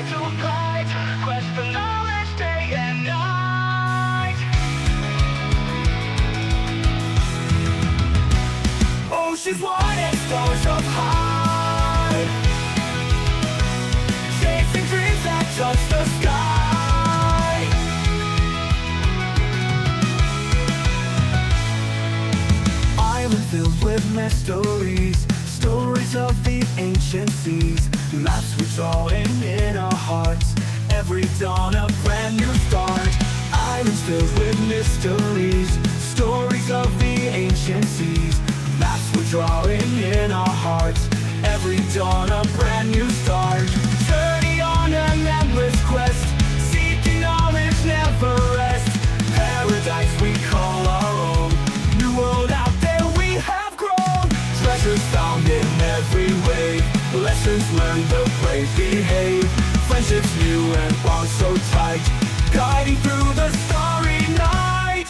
to fight, quest for knowledge day and night. Oceans wide and stars up high, chasing dreams that touch the sky. Island filled with mysteries, stories of the ancient seas, maps we draw in our hearts, every dawn a brand new start. Islands filled with mysteries, stories of the ancient seas, maps we're drawing in our hearts, every dawn a brand new start. Journey on an endless quest, seeking knowledge never rest, paradise we call our own, new world out there we have grown. Treasures found in every wave, lessons learned, the brave behave, friendships new and bonds so tight, guiding through the starry night.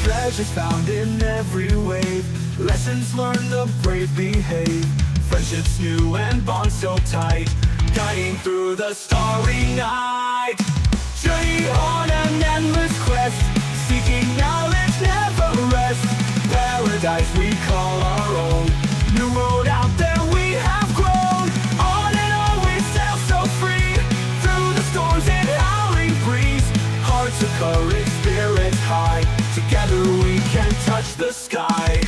Treasures found in every wave, lessons learned, the brave behave, friendships new and bonds so tight, guiding through the starry night. Journey on an endless quest, seeking knowledge never rest, paradise we call our own, new world out there we have grown. On and on we sail so free, through the storms and howling breeze, hearts of courage, spirits high, together we can touch the sky.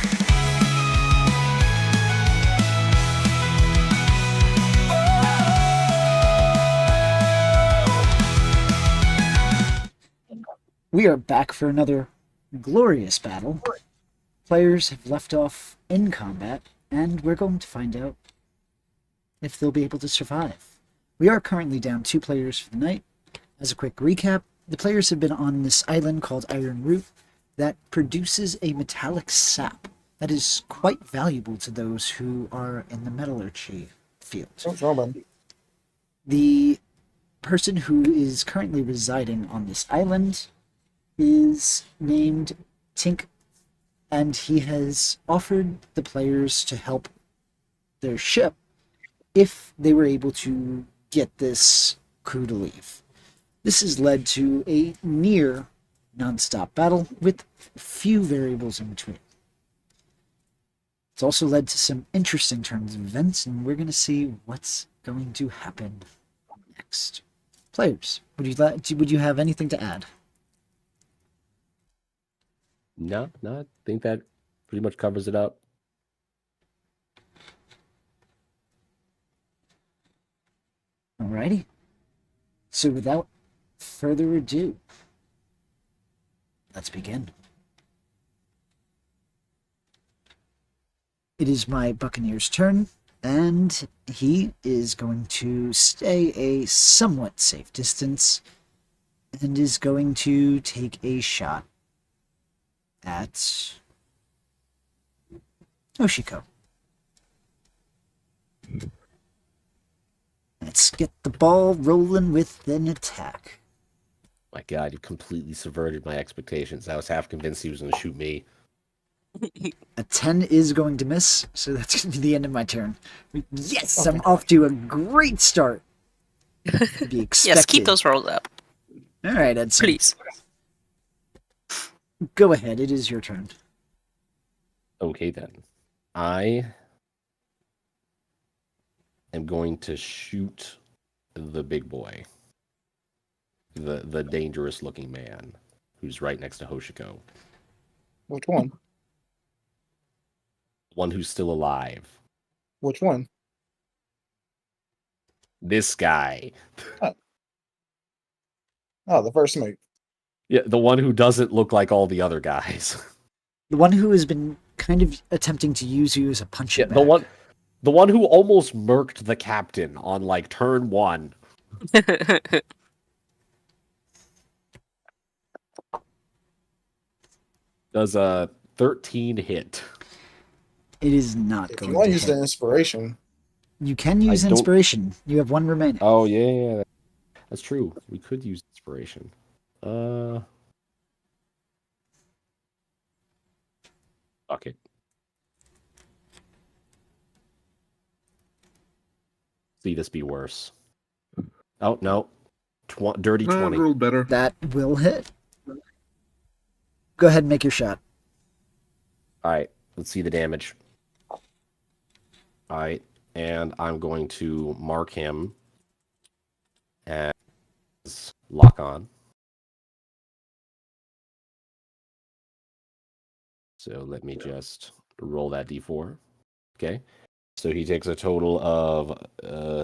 We are back for another glorious battle. Players have left off in combat, and we're going to find out if they'll be able to survive. We are currently down 2 players for the night. As a quick recap, the players have been on this island called Iron Root that produces a metallic sap that is quite valuable to those who are in the metallurgy field. What's wrong, man? The person who is currently residing on this island is named Tink, and he has offered the players to help their ship if they were able to get this crew to leave. This has led to a near non-stop battle with few variables in between. It's also led to some interesting turns of events, and we're going to see what's going to happen next. Players, would you have anything to add? No, I think that pretty much covers it up. Alrighty. So without further ado, let's begin. It is my Buccaneer's turn, and he is going to stay a somewhat safe distance and is going to take a shot at Oshiko. Let's get the ball rolling with an attack. My God, you completely subverted my expectations. I was half convinced he was going to shoot me. A 10 is going to miss, so that's going to be the end of my turn. Yes, I'm off to a great start. Be expected. Yes, keep those rolls up, All right, Edson. please. Go ahead, it is your turn. Okay, then. I am going to shoot the big boy. The dangerous-looking man who's right next to Hoshiko. Which one? One who's still alive. Which one? This guy. Oh, the first mate. Yeah, the one who doesn't look like all the other guys. The one who has been kind of attempting to use you as a punching Yeah, bag. the one who almost murked the captain on like turn 1. Does a 13 hit? It is not If going you want to to use hit. the inspiration, You can use don't- inspiration. You have 1 remaining. Oh yeah, that's true. We could use inspiration. Fuck it. See this be worse. Oh no, dirty No, 20. rolled better. That will hit. Go ahead and make your shot. All right, let's see the damage. All right, and I'm going to mark him as lock on. So let me just roll that d4. Okay, so he takes a total of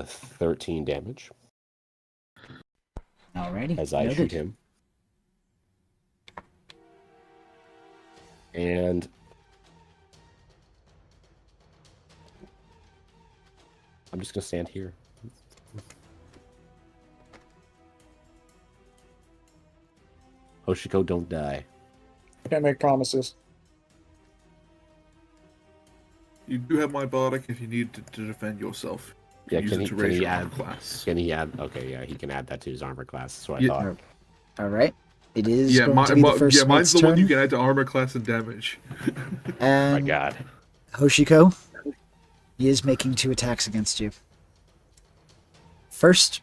13 damage Alrighty. as I noted. shoot him. And I'm just gonna stand here. Hoshiko, don't die. Can't make promises. You do have my bardic if you need to defend yourself. Yeah, Use can it he, to can raise he your add? armor class. Can he add? Okay, yeah, he can add that to his armor class. That's what I Yeah. thought. Alright. It is Yeah, going to be the first mine's mate's the one you turn. can add to armor class and damage. Oh And my god. Hoshiko, he is making 2 attacks against you. First,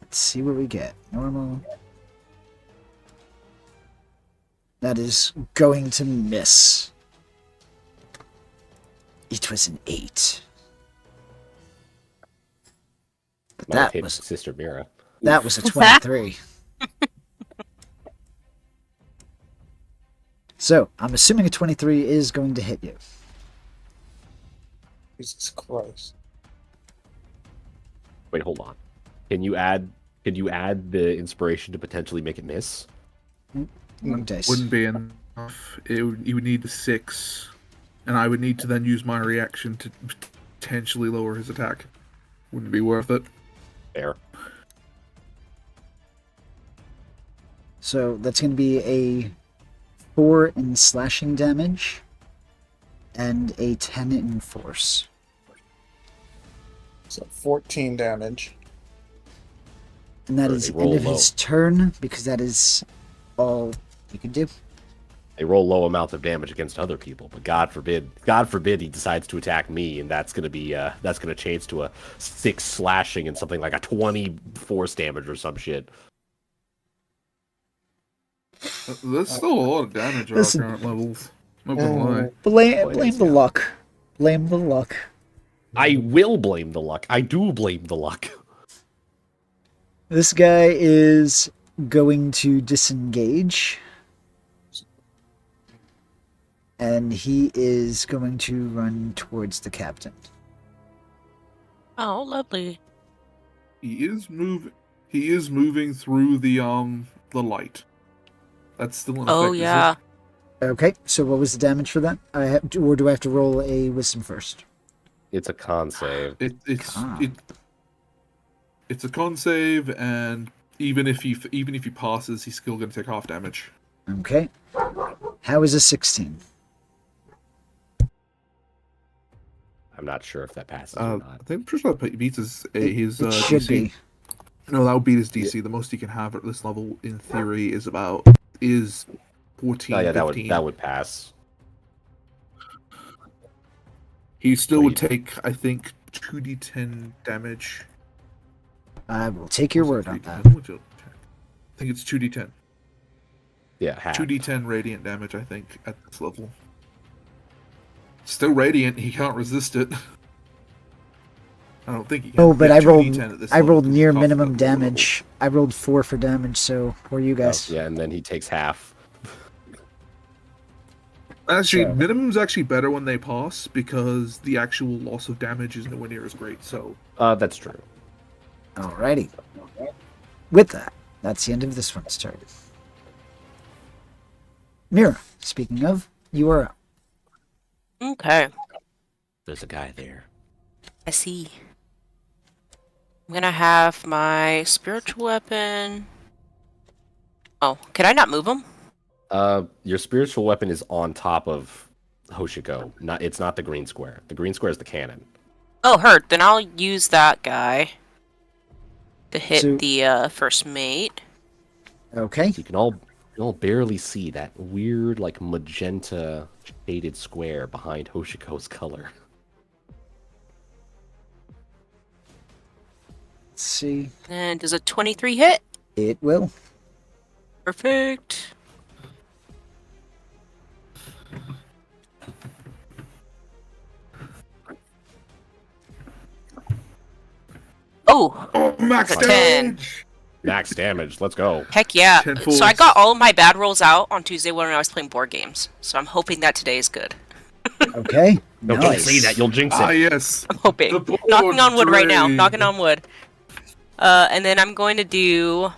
let's see what we get. Normal. That is going to miss. It was an 8. But Might have that hit was Sister Mira. a 23. So, I'm assuming a 23 is going to hit you. Jesus Christ. Wait, hold on. Can you add? Can you add the inspiration to potentially make it miss? One dice. Wouldn't be enough. You would need the 6, and I would need to then use my reaction to potentially lower his attack. Wouldn't be worth it. Fair. So that's going to be a 4 in slashing damage and a 10 in force. So 14 damage. And that Or is they the end roll of his turn because that is all you can do. They roll low amounts of damage against other people, but God forbid he decides to attack me, and that's gonna change to a 6 slashing and something like a 20 force damage or some shit. There's still a lot of damage at our Listen. current levels. Not gonna lie. Blame the luck. Blame the luck. I will blame the luck. I do blame the luck. This guy is going to disengage. And he is going to run towards the captain. Oh, lovely. He is moving through the light. That's still in effect. Oh, is yeah. Okay, so what was the damage for that? Or do I have to roll a wisdom first? It's a con save. Con. It's a con save, and even if he passes, he's still going to take half damage. Okay. How is a 16? I'm not sure if that passes or I not. think I'm pretty sure that beats his It should DC. be. No, that would beat his DC. The most he can have at this level, in theory, is 14. Oh yeah, 15. that would pass. He still Well, would take, I think, 2d10 damage. I will take your word on 2d10? that. I think it's 2d10. Yeah, half. 2d10 radiant damage, I think, at this level. Still radiant, he can't resist it. I don't think he can. Oh, but Yeah, I 2d10 at this level rolled because near it's off minimum the level. damage. I rolled 4 for damage, so what are you Oh, guys? yeah, and then he takes half. Actually, So- minimum's actually better when they pass because the actual loss of damage is nowhere near as great. So That's true. Alrighty. With that, that's the end of this one's turn. Mira, speaking of, you are up. Okay. There's a guy there. I see. I'm gonna have my spiritual weapon. Oh, can I not move him? Your spiritual weapon is on top of Hoshiko. It's not the green square. The green square is the cannon. Oh, hurt. Then I'll use that guy. to hit So- the first mate. Okay. You can all barely see that weird, like, magenta shaded square behind Hoshiko's color. Let's see. And does a 23 hit? It will. Perfect. Oh, Oh, max That's a 10. damage! Max damage. Let's go. heck yeah. Tenfold. So I got all of my bad rolls out on Tuesday when I was playing board games. So I'm hoping that today is good. Okay. No, nice. don't say that. You'll jinx Ah, it. yes. I'm hoping. The board Knocking on wood right now. drain. Knocking on wood. And then I'm going to do...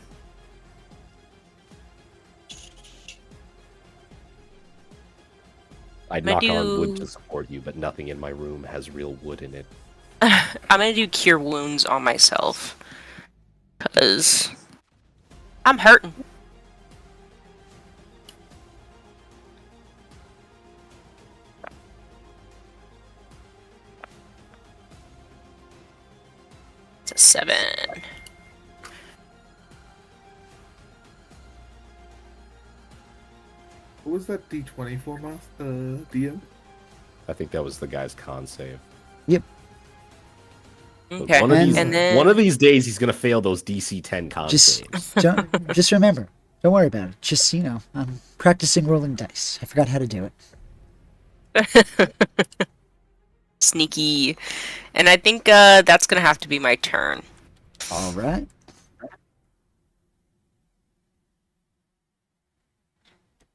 I'd I knock on wood do- to support you, but nothing in my room has real wood in it. I'm going to do Cure Wounds on myself. Because... I'm hurting. It's a 7. What was that D20 for, DM? I think that was the guy's con save. Yep. But Okay. And then... one of these days, he's gonna fail those DC 10 con Just saves. just remember. Don't worry about it. Just I'm practicing rolling dice. I forgot how to do it. Sneaky. And I think that's gonna have to be my turn. All right.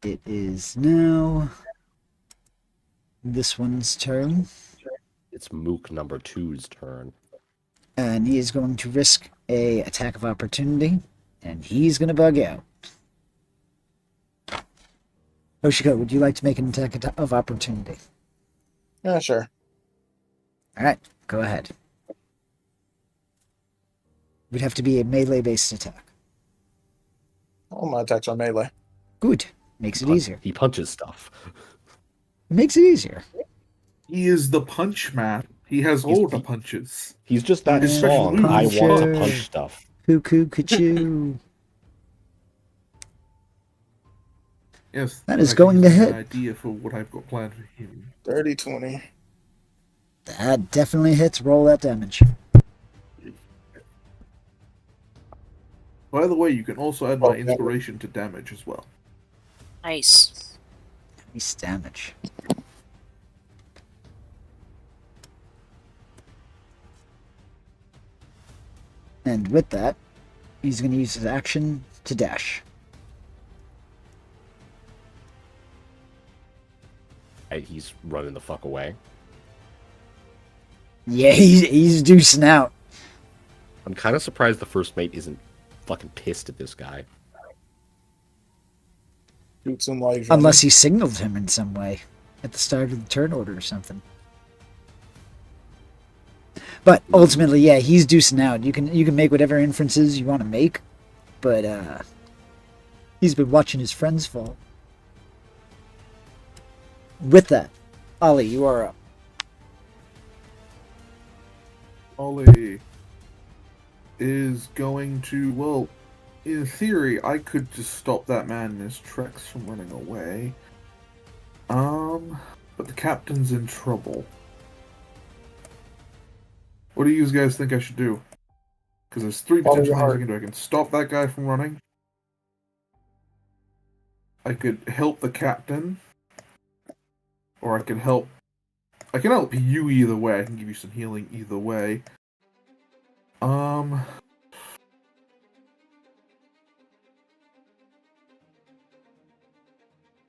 It is now this one's turn, It's Mook number 2's turn. and he is going to risk a attack of opportunity, and he's going to bug out. Hoshiko, would you like to make an attack of opportunity? Yeah, sure. All right, go ahead. It would have to be a melee-based attack. All my attacks are melee. Good. Makes it easier. He punches stuff. Makes it easier. He is the punch man. He has all the punches. He's just that His special strong. I want to puncher. punch stuff. Cuckoo, cuckoo. Yes. That is that going gives to me hit. an idea for what I've got planned for him. 30, 20. That definitely hits. Roll that damage. By the way, you can also add my inspiration to damage as well. Nice. Nice damage. And with that, he's going to use his action to dash. He's running the fuck away. Yeah, he's deucing out. I'm kind of surprised the first mate isn't fucking pissed at this guy. Shoots him while he's Unless he signaled him in some way at the start of the turn order or something. But ultimately, yeah, he's deucing out. You can make whatever inferences you want to make, but he's been watching his friends fall. With that, Ollie, you are up. Ollie is going to, well, in theory, I could just stop that man in his tracks from running away. But the captain's in trouble. What do you guys think I should do? Because there's three Follow potential your things I heart. can do. I can stop that guy from running. I could help the captain. Or I can help you either way. I can give you some healing either way.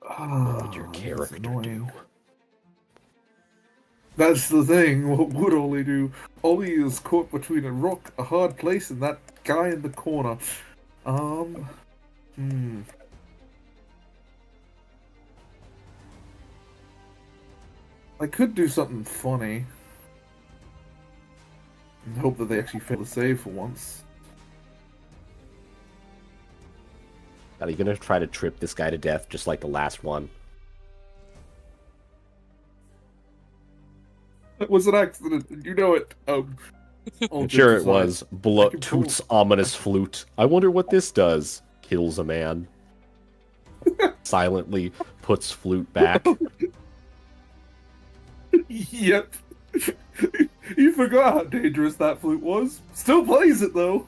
What would your that's character annoying. do? That's the thing. What would Ollie do? Ollie is caught between a rock, a hard place, and that guy in the corner. I could do something funny. And hope that they actually fail to save for once. Are you gonna try to trip this guy to death just like the last one? It was an accident, and you know it. All I'm sure jokes it aside, was. Blood can pull- Toots ominous flute. I wonder what this does. Kills a man. Silently puts flute back. Yep. You forgot how dangerous that flute was. Still plays it though.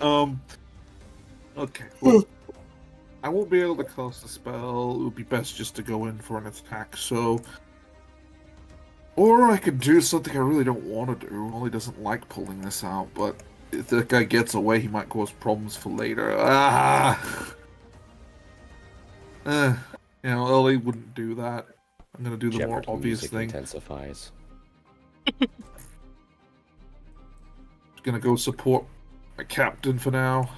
Okay. Well, I won't be able to cast a spell. It would be best just to go in for an attack. So, or I could do something I really don't want to do. Ollie doesn't like pulling this out, but if that guy gets away, he might cause problems for later. Ollie wouldn't do that. I'm gonna do the more Jeopardy obvious music thing. intensifies. Gonna go support my captain for now.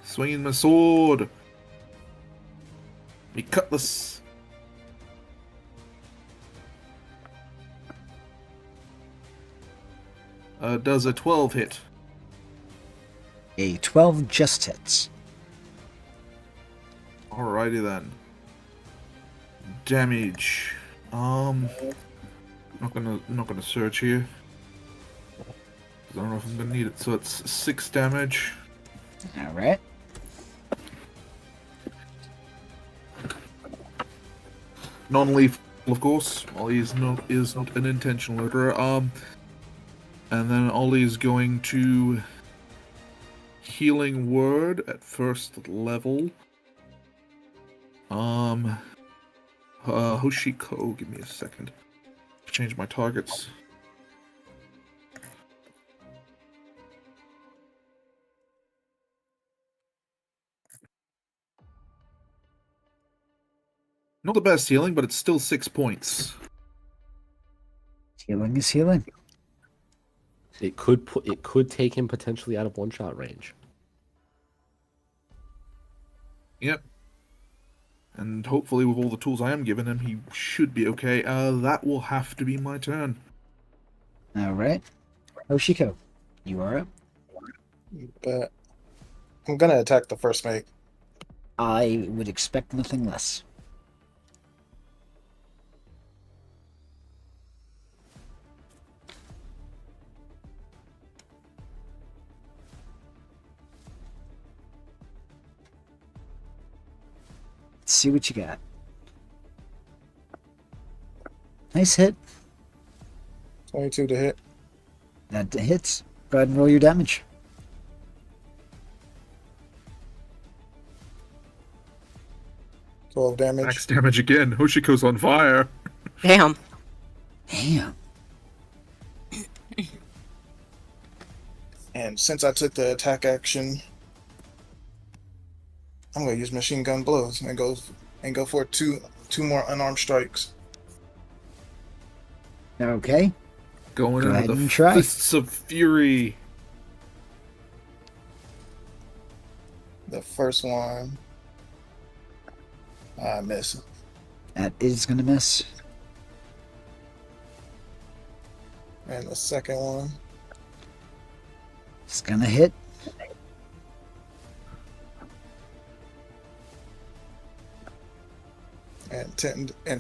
Swinging my sword. Me cutlass. Does a 12 hit? A 12 just hits. Alrighty then. Damage. Not gonna search here. I don't know if I'm gonna need it. So it's 6 damage. All right. Non-lethal, of course. Ollie is not an intentional murderer. And then Ollie is going to healing word at first level. Hoshiko, give me a second. Change my targets. Not the best healing, but it's still 6 points. Healing is healing. It could take him potentially out of one-shot range. Yep. And hopefully with all the tools I am giving him, he should be okay. That will have to be my turn. All right. Hoshiko, you are up. But I'm gonna attack the first mate. I would expect nothing less. Let's see what you got. Nice hit. 22 to hit. That hits. Go ahead and roll your damage. Twelve damage. Max damage again. Hoshiko's on fire. Damn. Damn. And since I took the attack action, I'm gonna use machine gun blows and go for two more unarmed strikes. Okay. Going Go in ahead with and the try. fists of fury. The first one, I miss. That is going to miss. And the second one, It's going to hit. and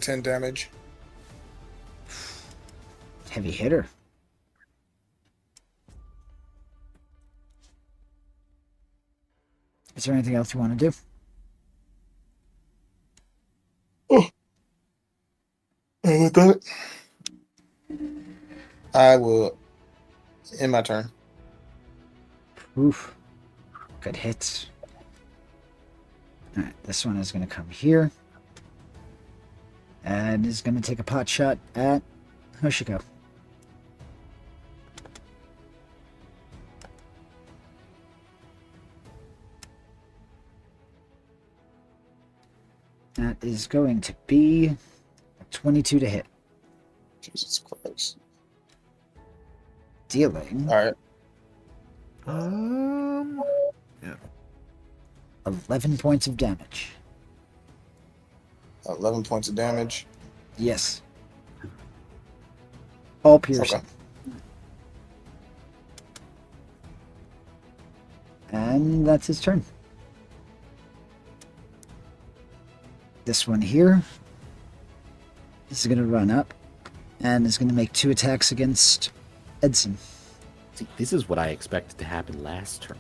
10 damage. Heavy hitter. Is there anything else you want to do? And with that, I will end my turn. Oof. Good hits. Alright, this one is going to come here. And is going to take a pot shot at Hoshiko. That is going to be a 22 to hit. Jesus Christ. Dealing All right. 11 points of damage. 11 points of damage. Yes. All piercing. Okay. And that's his turn. This one here This is going to run up and is going to make 2 attacks against Edson. See, this is what I expected to happen last turn.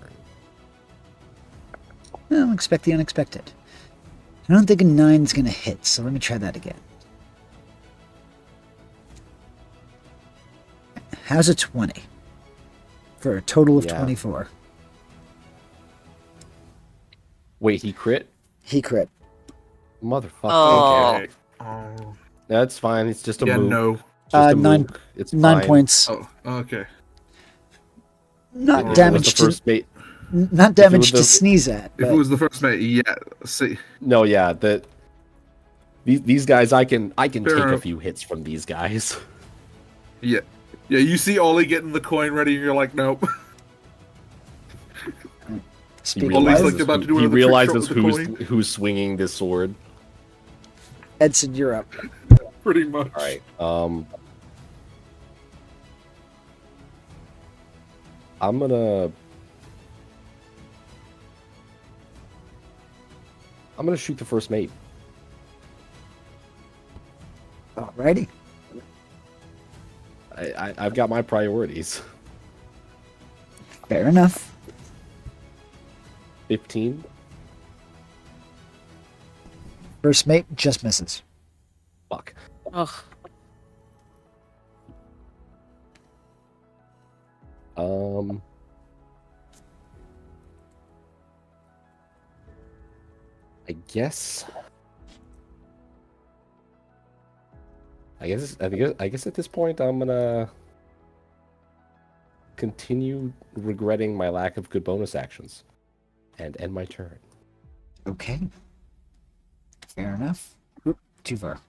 Well, expect the unexpected. I don't think a 9 is going to hit, so let me try that again. How's a 20? For a total of Yeah. 24. Wait, he crit? He crit. Motherfucker. Oh. Okay. Oh. That's fine. It's just a Yeah, move. no. Just a nine- mook. It's 9 fine. points. Oh, okay. Not If it was damage the first mate. not damage was to the- sneeze at, If but it was the first mate, yeah. See, No, yeah. These guys, I can take Fair. a few hits from these guys. yeah. Yeah, you see Ollie getting the coin ready, and you're like, nope. speaking Ollie's of, like about to do he another trick shot realizes with the coin. who's swinging this sword. Edson, you're up. Pretty much. All right. I'm gonna shoot the first mate. Alrighty. I've got my priorities. Fair enough. 15. First mate just misses. Fuck. Ugh. I guess. I guess at this point I'm gonna continue regretting my lack of good bonus actions and end my turn. Okay. Fair enough. Oop, too far.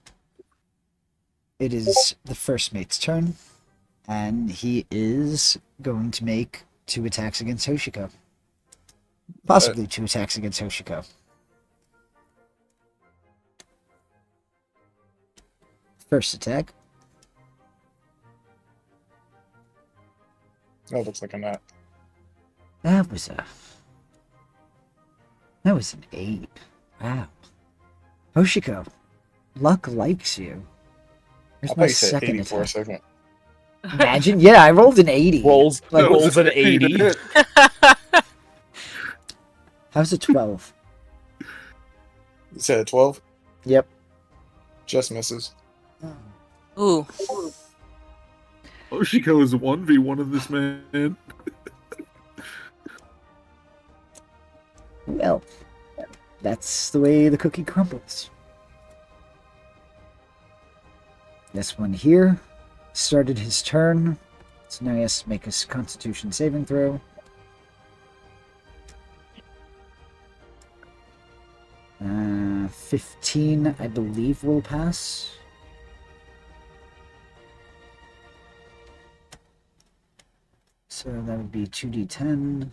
It is the first mate's turn, and he is going to make 2 attacks against Hoshiko. Possibly 2 attacks against Hoshiko. First attack. That looks like a nut. That was an 8. Wow. Hoshiko, luck likes you. Here's I my thought you said second 80 for a attack. second. Imagine, yeah, I rolled an 80. Rolls That was rolls an 80. hit. How's a 12? You said a 12? Yep. Just misses. Ooh. Oshiko is 1v1 of this man. Well, that's the way the cookie crumbles. This one here started his turn, so now he has to make his Constitution saving throw. Uh, 15, I believe, will pass. So that would be 2d10.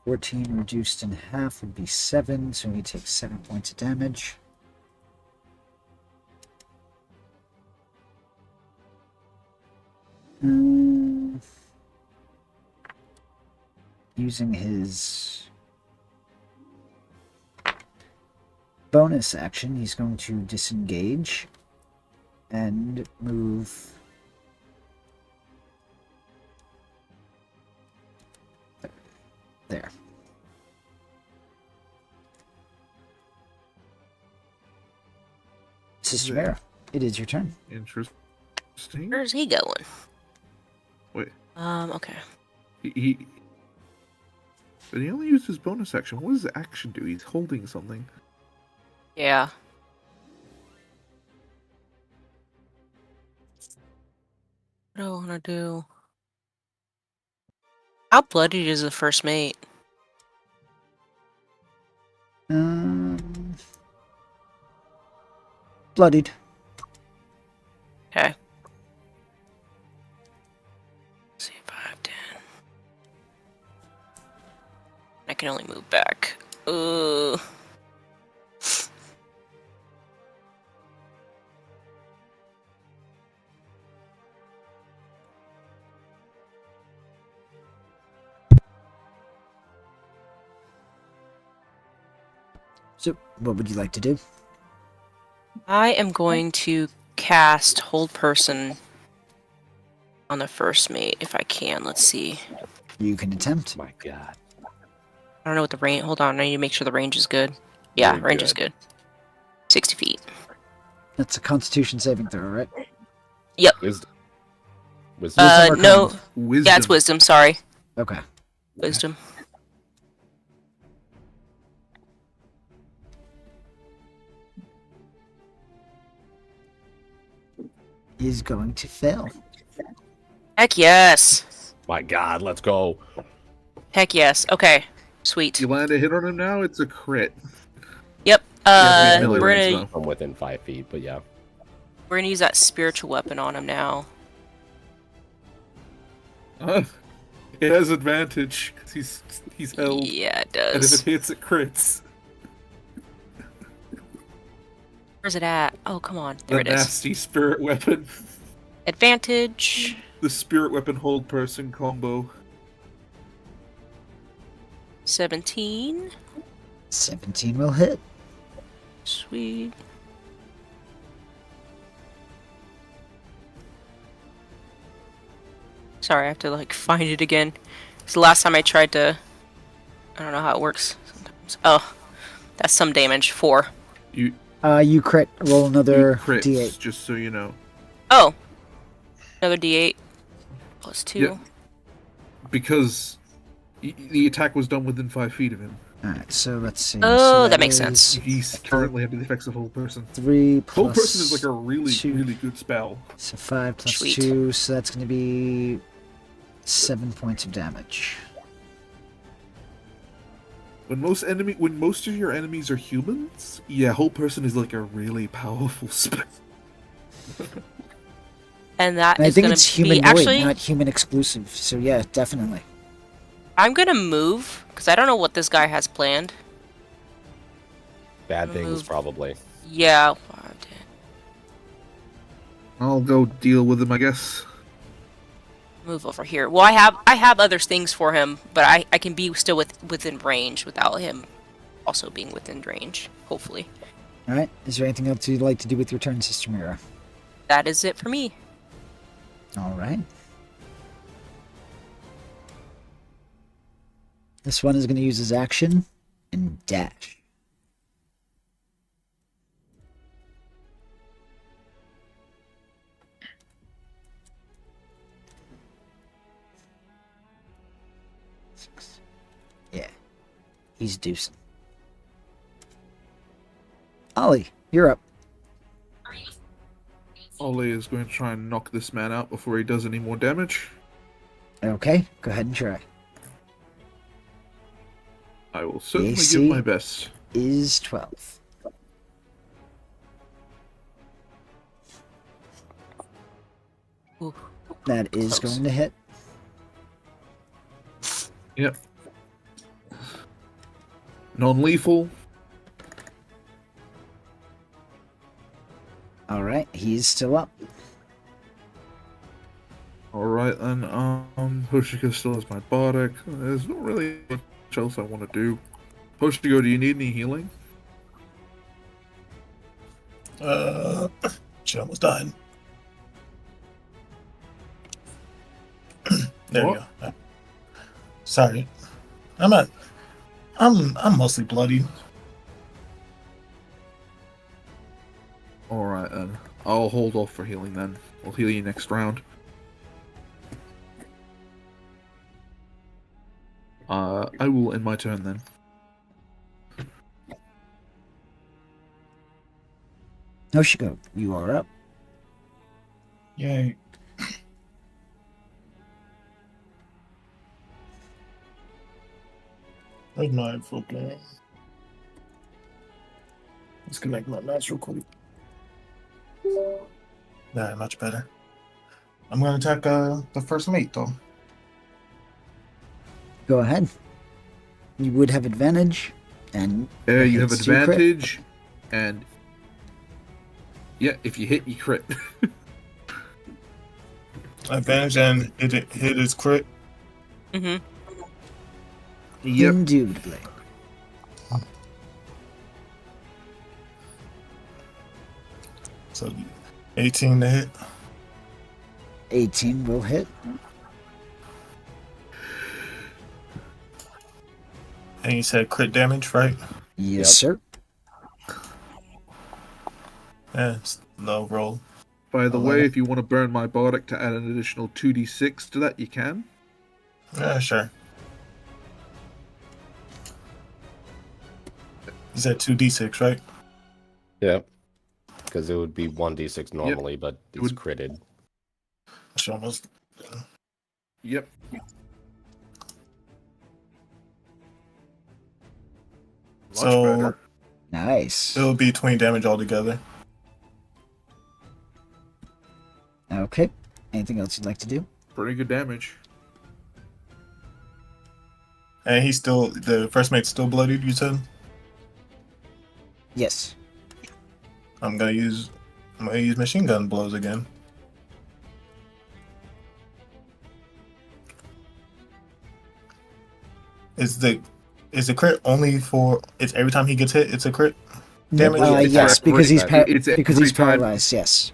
$14 reduced in half would be 7, so he takes 7 points of damage. Using his bonus action, he's going to disengage and move there. Sister Mara, it is your turn. Interesting. Where's he going? Wait. Okay. But he only used his bonus action. What does the action do? He's holding something. Yeah. What do I want to do? How bloodied is the first mate? Bloodied. Okay. Let's see, 5, 10. I can only move back. Ooh. So, what would you like to do? I am going to cast Hold Person on the first mate if I can. Let's see. You can attempt. My God. I don't know what the range. Hold on, I need to make sure the range is good. Yeah, Very range is good. good. 60 feet. That's a Constitution saving throw, right? Wisdom. Wisdom. Wisdom or No. con? Wisdom. Yeah, it's wisdom. Sorry, Okay. wisdom. He's going to fail. Heck yes. My God, let's go. Heck yes. Okay. Sweet. You land a hit on him now, it's a crit. Yep. Yeah, melee We're range, gonna though. From within 5 feet, but yeah. we're gonna use that spiritual weapon on him now. It has advantage because he's held, Yeah, it and if does. it hits, it crits. Where's it at? Oh, come on. The There it is. nasty spirit weapon. Advantage. The spirit weapon hold person combo. 17. 17 will hit. Sweet. Sorry, I have to like find it again. It's the last time I tried to. I don't know how it works sometimes. Oh, that's some damage. 4. You You crit. Roll another crits, d8. just so you know. Oh, another D8 plus 2. Yeah. Because the attack was done within 5 feet of him. Alright, so let's see. Oh, So that makes is sense. He's currently having the effects of hold person. 3 plus. Hold person is like a really, 2. really good spell. So 5 plus Sweet. 2, so that's going to be 7 points of damage. When most of your enemies are humans, yeah, hold person is like a really powerful spell. And that And I is think gonna it's be humanoid, actually. not human exclusive. So yeah, definitely. I'm gonna move because I don't know what this guy has planned. Bad I'm things, moved. probably. Yeah. I'll go deal with him, I guess. Move over here. Well, I have other things for him, but I can be still within range without him also being within range. Hopefully, Alright, is there anything else you'd like to do with your turn, Sister Mira? that is it for me. Alright. This one is going to use his action and dash. Six. Yeah, he's deucing. Ollie, you're up. Ollie is going to try and knock this man out before he does any more damage. Okay, go ahead and try. I will certainly AC? give my best. Is 12. Ooh. That is Close. going to hit. Yep. Non-lethal. Alright, he's still up. Alright then, Hoshiko still has my bardic. There's not really much else I want to do. Hoshiko, do you need any healing? She almost died. There What? we go. Sorry. I'm mostly bloody. Alright then. I'll hold off for healing then. I'll heal you next round. I will end my turn then. Noshiko, you are up. Yay. Where's my fucking... Let's connect my mouse real quick. Nah, much better. I'm gonna attack the first mate though. Go ahead. You would have advantage, and You have hits do crit. advantage, and yeah, if you hit, you crit. Advantage and hit his crit. Mm-hmm. Yep. Indubitably. So 18 to hit. 18 will hit. And you said crit damage, right? Yes, Yep. sir. Yeah, it's low roll. By the 11. way, if you want to burn my bardic to add an additional 2d6 to that, you can. Yeah, sure. You said 2d6, right? Yeah. Because it would be 1d6 normally, but it's would- critted. That's almost. Yep. Much So- better. Nice. It'll be 20 damage altogether. Okay. Anything else you'd like to do? Pretty good damage. And he's still, the first mate's still bloodied, you said? Yes. I'm gonna use machine gun blows again. Is the crit only for, it's every time he gets hit, it's a crit damage? It's Yes, every because he's attack. It's because every he's time- paralyzed. Yes.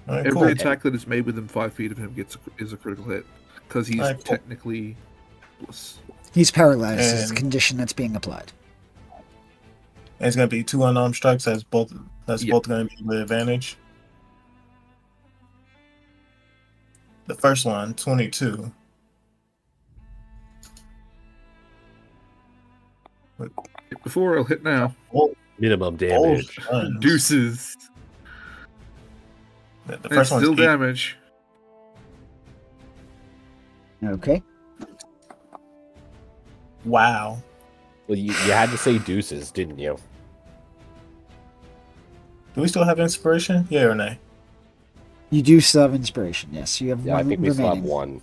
Alright, Every cool. attack that is made within 5 feet of him is a critical hit. Because he's Alright, cool. technically. He's paralyzed. Is the And- condition that's being applied. And it's gonna be 2 unarmed strikes, that's both Yep. gonna be with advantage. The first one, 22. Before I'll hit now. Minimum Oh, damage. shuns. Deuces. The And first one's still 8. damage. Okay. Wow. Well, you had to say deuces, didn't you? Do we still have inspiration? Yeah or nay? You do still have inspiration. Yes, you have Yeah, I one think we still have remaining. one.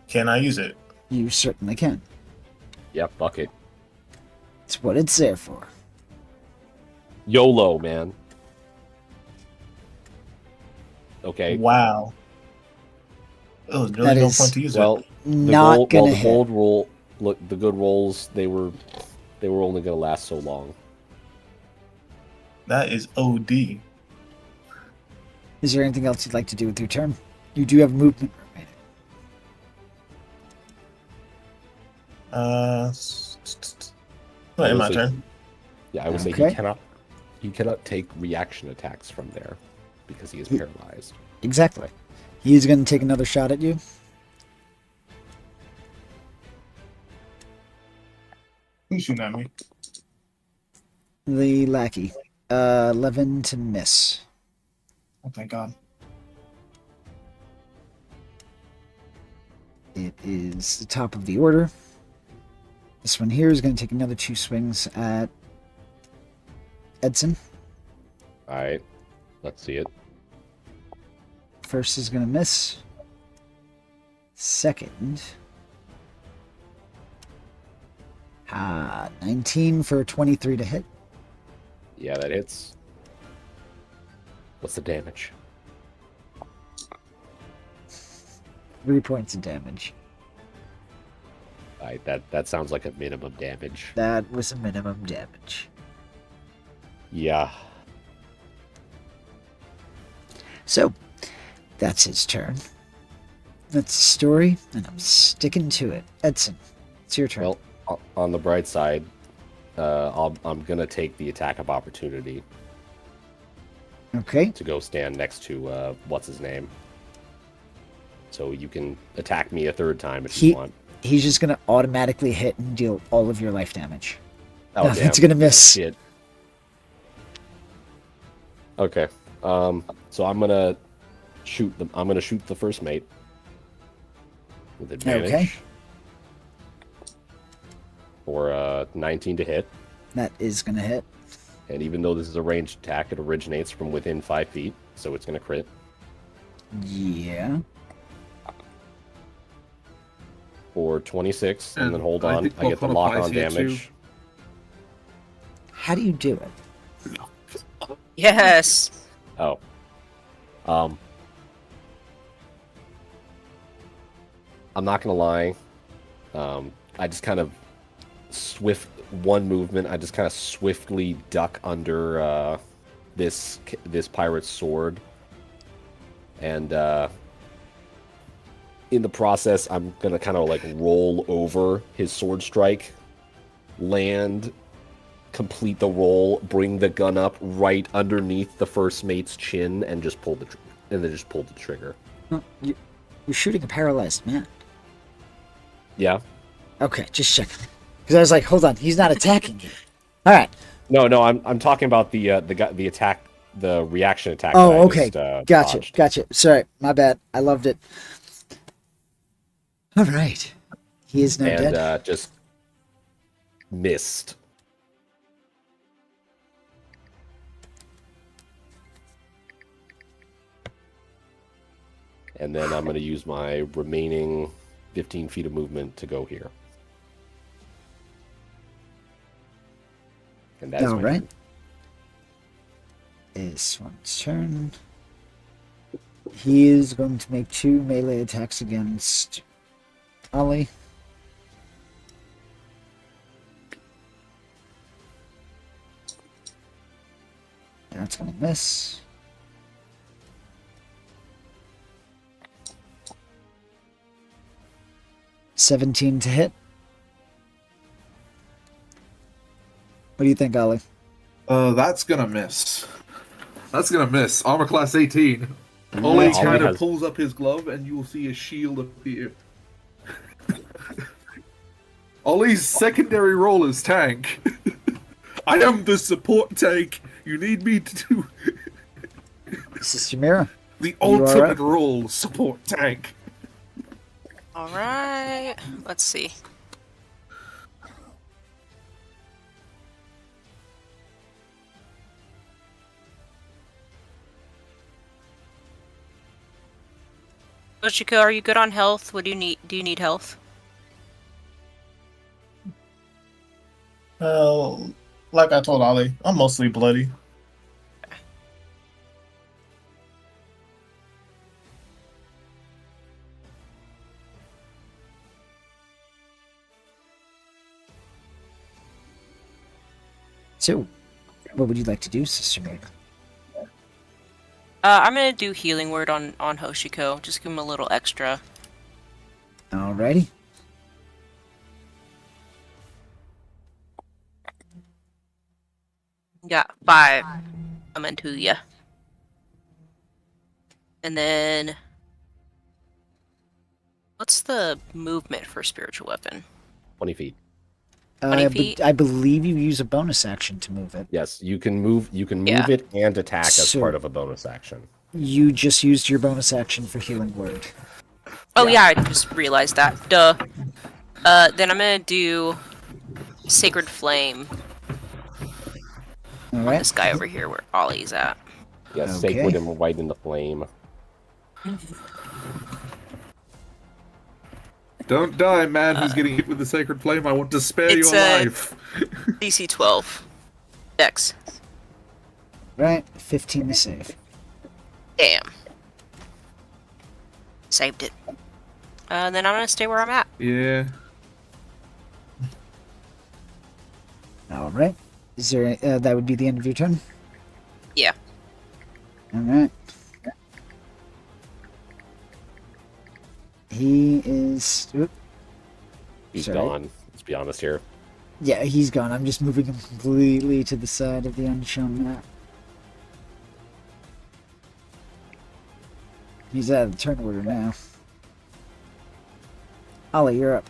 Can I use it? You certainly can. Yep, bucket. It's what it's there for. YOLO, man. Okay. Wow. It was really That no is- point to use Well, it. Not gonna the hit. gold roll. Look, the good rolls. They were only gonna last so long. That is OD. Is there anything else you'd like to do with your turn? You do have movement remaining. Wait, my Honestly, turn. Yeah, I would say Okay. he cannot take reaction attacks from there because he is He- paralyzed. Exactly. He's going to take another shot at you. Who's shooting at me? The lackey. 11 to miss. Oh, thank God. It is the top of the order. This one here is going to take another 2 swings at Edson. All right, let's see it. First is going to miss. Second. 19 for 23 to hit. Yeah, that hits. What's the damage? 3 points of damage. All right, that sounds like a minimum damage. That was a minimum damage. Yeah. So, that's his turn. That's the story, and I'm sticking to it. Edson, it's your turn. Well, on the bright side, I'm gonna take the attack of opportunity Okay. to go stand next to what's his name. So you can attack me a third time if you want. He's just going to automatically hit and deal all of your life damage. Oh, Nothing's damn. gonna miss. Shit. Okay. So I'm gonna shoot the. I'm gonna shoot the first mate with advantage. Okay. For 19 to hit, That is going to hit. and even though this is a ranged attack, it originates from within 5 feet, so it's gonna crit. Yeah. For 26, and And then hold I on, think I get the Volcano lock applies on here too. damage. How do you do it? Yes. Oh. I'm not gonna lie. I just kind of one movement. I just kind of swiftly duck under this pirate's sword, and in the process, I'm gonna kind of like roll over his sword strike, land, complete the roll, bring the gun up right underneath the first mate's chin, and just pull the trigger. Well, you're shooting a paralyzed man. Yeah. Okay, just checking. Because I was like, hold on, he's not attacking you. All right. No, I'm talking about the attack, the reaction attack. Oh, that I okay. just, Gotcha. dodged. Sorry, my bad. I loved it. All right. He is now And dead. just missed. And then I'm going to use my remaining 15 feet of movement to go here. And that's All my right. turn. This one's turn. He is going to make 2 melee attacks against Ollie. That's going to miss. $17 to hit. What do you think, Ollie? That's gonna miss. That's gonna miss. Armor class 18. Ollie Ollie kind of has- pulls up his glove, and you will see a shield appear. Ollie's secondary role is tank. I am the support tank. You need me to do This is Shamira. the You all ultimate right? role, support tank. All right. Let's see. Ochiko, are you good on health? What do you need? Do you need health? Like I told Ollie, I'm mostly bloody. So, what would you like to do, Sister Mary? I'm gonna do healing word on Hoshiko. Just give him a little extra. Alrighty. Got 5 coming to ya. And then, what's the movement for spiritual weapon? 20 feet. 20 feet? I believe you use a bonus action to move it. Yes, you can move. You can move Yeah. it and attack as So- part of a bonus action. You just used your bonus action for healing word. Oh yeah, I just realized that. Duh. Then I'm gonna do Sacred Flame All on right. this guy over here where Ollie's at. Yes, Okay. sacred and right in the flame. Don't die, man who's getting hit with the sacred flame. I want to spare It's, your life. DC 12. Dex. Right. 15 to save. Damn. Saved it. Then I'm gonna stay where I'm at. Yeah. All right. Is there? That would be the end of your turn. Yeah. All right. He is. Oop. He's Sorry. gone. Let's be honest here. Yeah, he's gone. I'm just moving him completely to the side of the unshown map. He's out of the turn order now. Ollie, you're up.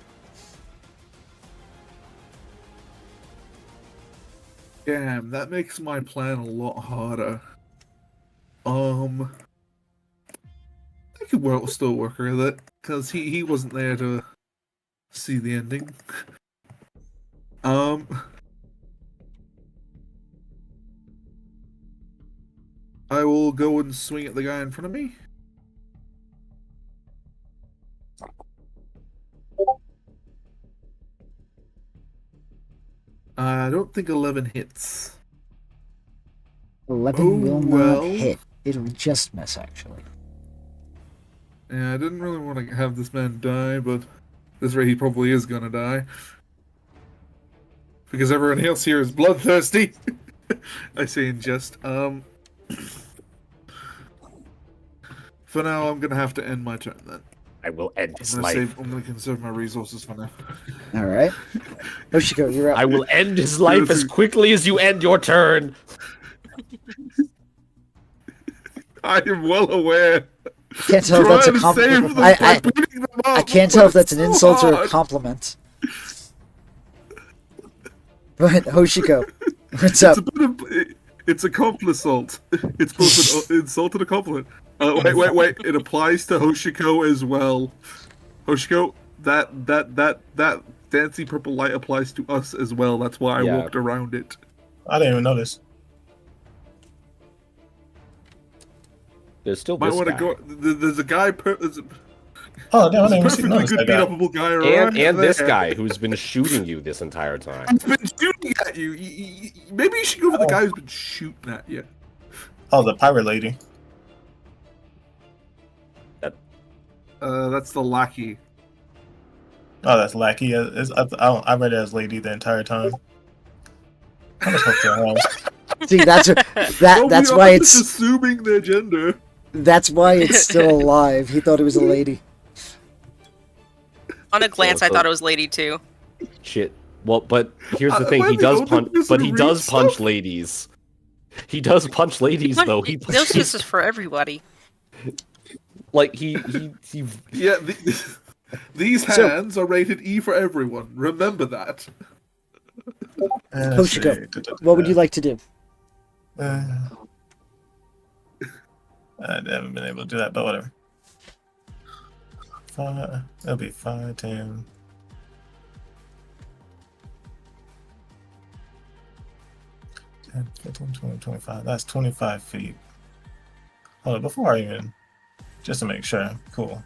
Damn, that makes my plan a lot harder. I could still work with it, because he wasn't there to see the ending. I will go and swing at the guy in front of me. I don't think 11 hits. 11 Oh, will not well. hit. It'll just miss, actually. Yeah, I didn't really want to have this man die, but this rate he probably is gonna die. Because everyone else here is bloodthirsty. I say in jest. For now, I'm gonna have to end my turn then. I will end his I'm gonna life. I'm gonna conserve my resources for now. All right. Hoshiko, you're up. I will end his life as quickly as you end your turn. I am well aware. Can't tell if that's a Trying to compliment. save them by beating them up, I can't but tell if that's it's an so insult or a hard. compliment. But Hoshiko, what's It's up? a bit of, it's a compliment. It's both an insult and a compliment. Wait. It applies to Hoshiko as well. Hoshiko, that fancy purple light applies to us as well. That's why I Yeah. walked around it. I didn't even notice. There's still Might this want to guy. go. There's a guy. There's a Oh, damn, I didn't even see perfectly notice good that beat guy. upable guy right And this there. guy who's been shooting you this entire time. He's been shooting at you. Maybe you should go for the guy who's been shooting at you. Oh, the pirate lady. That's the lackey. Oh, that's Lackey. I read it as lady the entire time. I just hope they're wrong. See, that's No, that's we why are it's just assuming their gender. that's why it's still alive. He thought it was a lady. On a glance, I so- thought it was Lady too. Shit. Well, but here's the thing. Why He they does don't punch. just But he read does punch stuff? ladies. He does punch ladies though. He Those this is for everybody. like he Yeah, these So- hands are rated E for everyone. Remember that. Hoshiko, what would you like to do? I haven't been able to do that, but whatever. That'll be 5, 10. 10, 15, 20, 25. That's 25 feet. Hold on, before I even, just to make sure. Cool.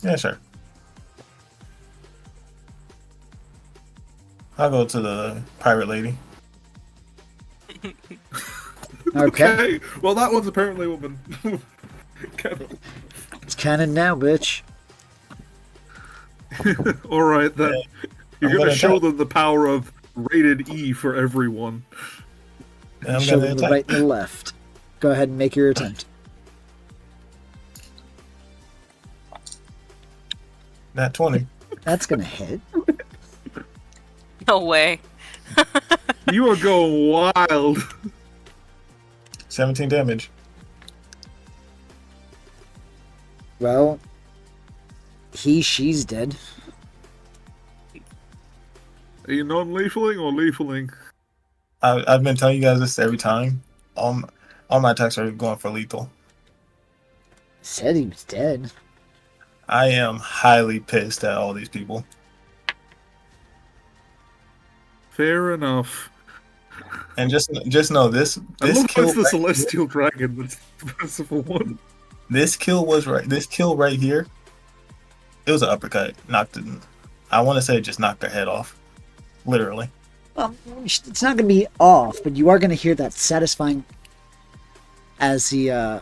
Yeah, sure. I'll go to the pirate lady. Okay, Well, that one's apparently a woman. it's canon now, bitch. All right then. You're I'm gonna gonna show attack. them the power of rated E for everyone. And I'm Show gonna them the attack. right and the left. Go ahead and make your attempt. Nat 20. That's gonna hit. No way. You are going wild. 17 damage. Well, she's dead. Are you non-lethaling or lethaling? I've been telling you guys this every time. All my attacks are going for lethal. Said he was dead. I am highly pissed at all these people. Fair enough. And just know this I this love kill it's the right, celestial dragon that's the merciful one. this kill right here. It was an uppercut. I want to say it just knocked their head off. Literally. Well, it's not gonna be off, but you are gonna hear that satisfying as the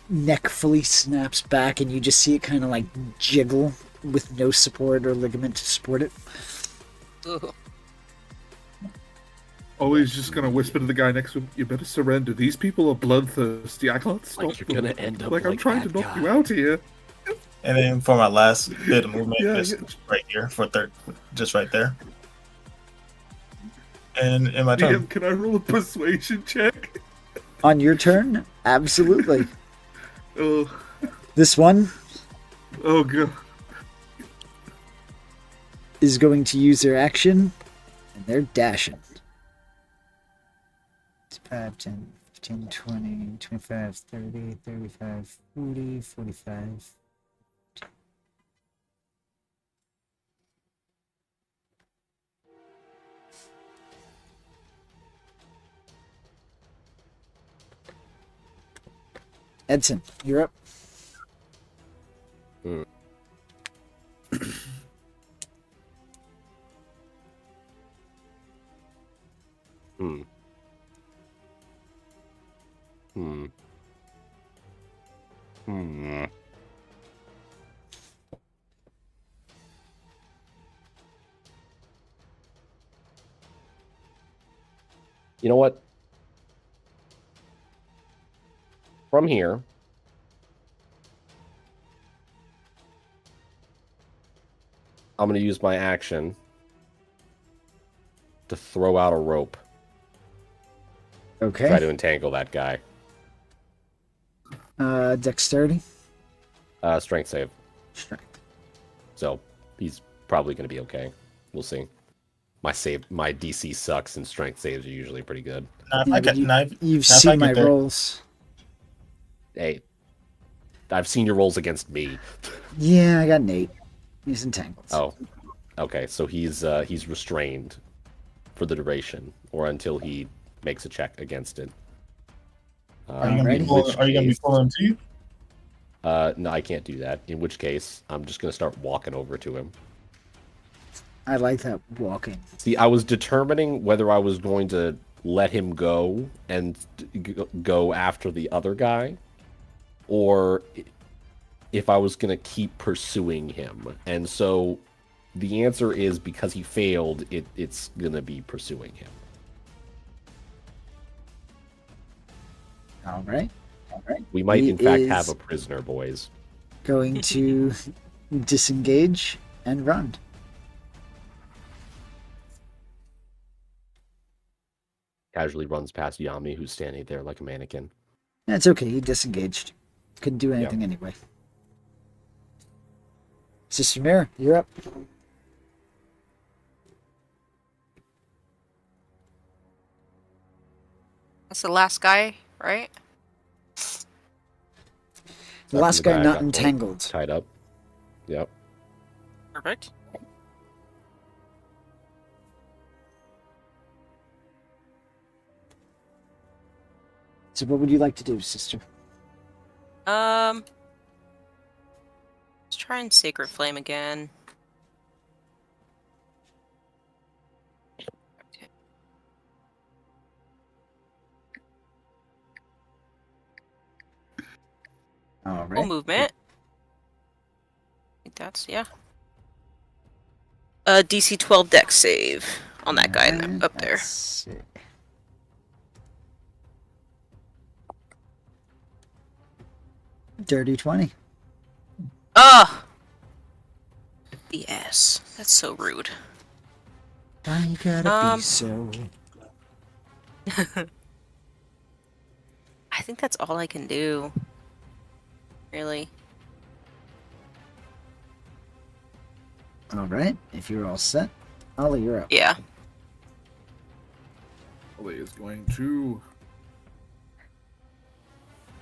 neck fully snaps back, and you just see it kind of like jiggle with no support or ligament to support it. Ooh. Oh, he's just gonna whisper to the guy next to him, "You better surrender. These people are bloodthirsty. I can't stop Like you're them. gonna end up Like I'm like trying to that knock guy." you out here." And then for my last bit of movement, Yeah, just yeah. right here for third, just right there. And in my DM, turn, can I roll a persuasion check? On your turn, absolutely. Oh, This one oh god. is going to use their action, and they're dashing. 5, 10, 15, 20, 25, 30, 35, 40, 45. Edson, you're up. Hmm. Hmm. Hmm. You know what? From here, I'm going to use my action to throw out a rope. Okay. Try to entangle that guy. Dexterity. Strength save. Strength. So he's probably going to be okay. We'll see. My DC sucks, and strength saves are usually pretty good. Now, if Yeah, I but get, now, if- You've now if I seen get my there- rolls. Hey, I've seen your rolls against me. Yeah, I got an 8. He's entangled. Oh, okay. So he's restrained for the duration, or until he makes a check against it. Are you gonna be Alrighty. pulling? Are you gonna be pulling too? No, I can't do that. In which case, I'm just gonna start walking over to him. I like that walking. See, I was determining whether I was going to let him go and go after the other guy, or if I was going to keep pursuing him. And so the answer is, because he failed, it's going to be pursuing him. All right. We might, He in fact, is- have a prisoner, boys. Going to disengage and run. Casually runs past Yami, who's standing there like a mannequin. That's okay. He disengaged. Couldn't do anything anyway. Sister Mira, you're up. That's the last guy, right? The last guy guy not got entangled. Tied up. Yep. Perfect. So what would you like to do, sister? Let's try and Sacred Flame again. Okay. All Full right. movement. I think that's, yeah. DC 12 dex save on that guy up there. Let's see. Dirty 20. Ugh! Yes. That's so rude. Why you gotta be so... I think that's all I can do. Really. All right. If you're all set, Ollie, you're up. Yeah. Ollie is going to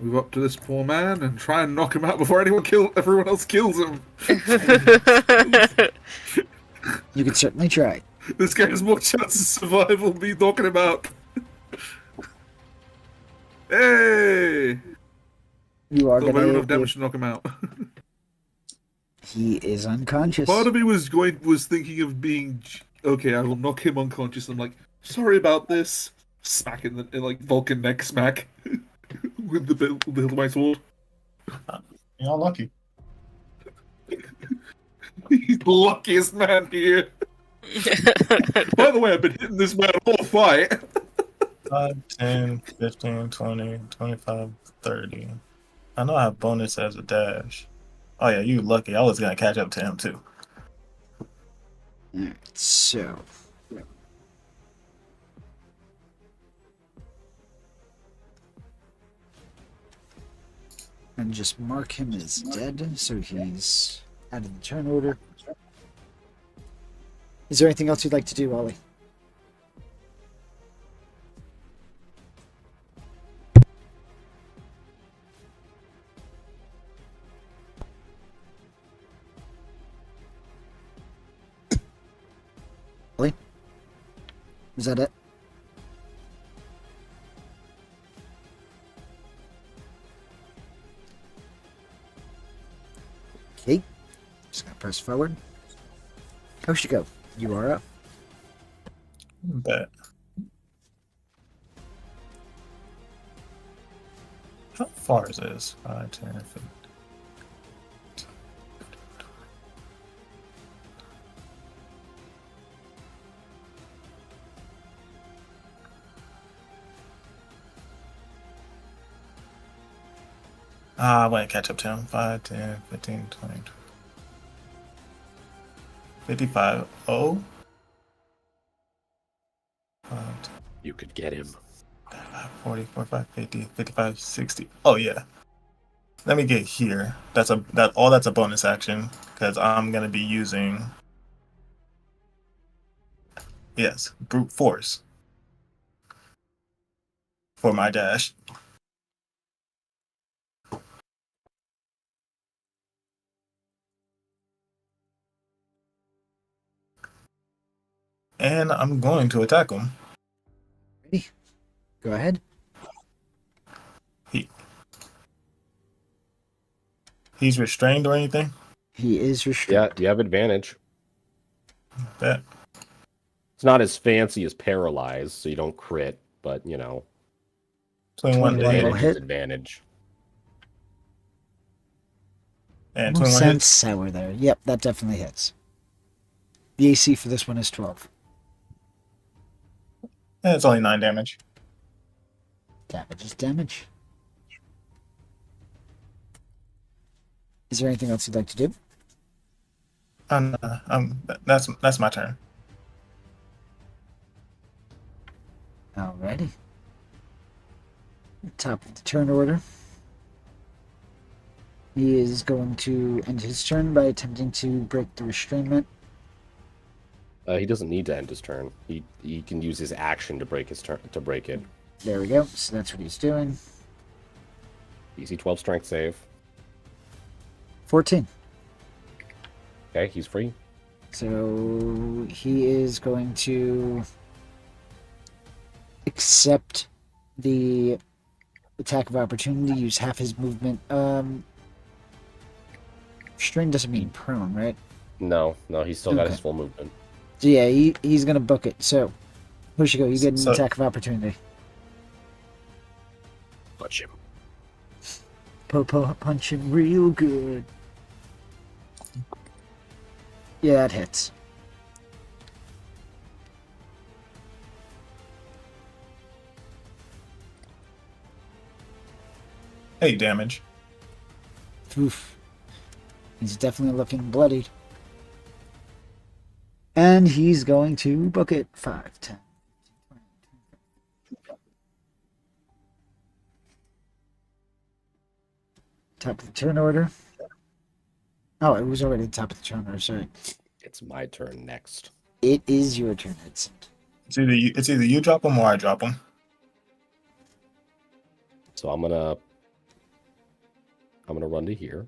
move up to this poor man and try and knock him out before everyone else kills him. You can certainly try. This guy has more chance of survival than me knocking him out. Hey! You are So I don't gonna... have damage to knock him out. He is unconscious. Part of me was thinking of being okay. I will knock him unconscious. I'm like, sorry about this. Smack in like Vulcan neck smack with the hilt of my sword. Y'all lucky. He's the luckiest man here. By the way, I've been hitting this man all fight. 5, 10, 15, 20, 25, 30. I know I have bonus as a dash. Oh yeah, you lucky. I was gonna catch up to him too. Alright, so... And just mark him as dead, so he's out of the turn order. Is there anything else you'd like to do, Ollie? Ollie? Is that it? Okay. Just gonna press forward. Koshiko, you are up. Bet. How far is this? 5, 10, 15. I want to catch up to him. 5, 10, 15, 20, 55. Oh. 5, You could get him. 40, 45, 50, 55, 60. Oh yeah. Let me get here. That's a bonus action because I'm gonna be using brute force for my dash. And I'm going to attack him. Ready? Go ahead. He's restrained or anything? He is Yeah, restrained. you have advantage. Bet. It's not as fancy as paralyzed, so you don't crit, but 21 21 will advantage hit. is advantage. And Almost 21 sounds hits. sour there. Yep, that definitely hits. The AC for this one is 12. Yeah, it's only 9 damage. Damage is damage. Is there anything else you'd like to do? That's my turn. Alrighty. Top of the turn order. He is going to end his turn by attempting to break the restrainment. He doesn't need to end his turn. He can use his action to break his turn to break it. There we go. So that's what he's doing. DC 12 strength save. 14. Okay, he's free. So he is going to accept the attack of opportunity, use half his movement. Restrain doesn't mean prone, right? No, he's still got Okay. his full movement. So yeah, he's going to book it. So, Hoshiko, you get an So- attack of opportunity. Punch him. Po punch him real good. Yeah, that hits. Hey, damage. Oof. He's definitely looking bloodied. And he's going to book it. 5, 10. Top of the turn order. Oh, it was already top of the turn order, sorry. It's my turn next. It is your turn, Vincent. It's either you drop him or I drop him. So I'm gonna run to here.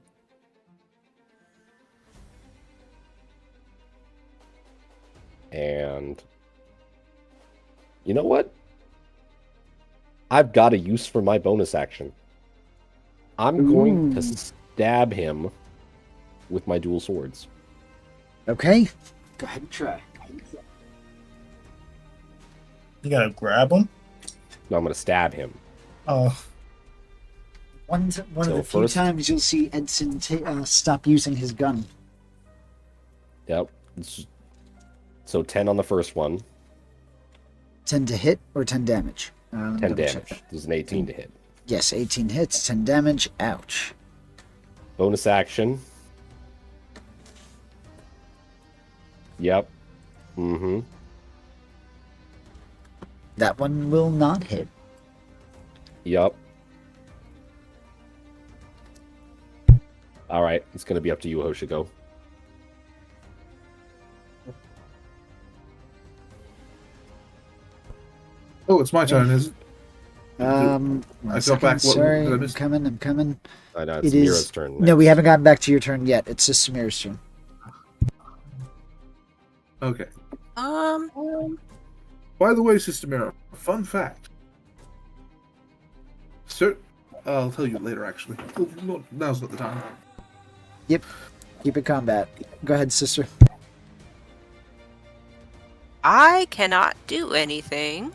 And you know what? I've got a use for my bonus action. I'm going to Ooh. stab him with my dual swords. Okay. Go ahead and try. You gotta grab him. No, I'm going to stab him. Oh, One of So the few first- times you'll see Edson stop using his gun. Yep. So 10 on the first one, 10 to hit or 10 damage? Let me 10 double check damage. that. There's an 18 to hit. Yes, 18 hits, 10 damage. Ouch. Bonus action. Yep. Mm-hmm. That one will not hit. Yep. All right, it's gonna be up to you, Hoshiko. Oh, it's my turn, is it? One I feel second, back. What sorry, did I I'm miss? coming. I know it's It Mira's is. turn. No, we next. haven't gotten back to your turn yet. It's just Samira's turn. Okay. Um, By the way, Sister Mira, fun fact. Sir, I'll tell you later, actually. Now's not the time. Yep. Keep it combat. Go ahead, sister. I cannot do anything.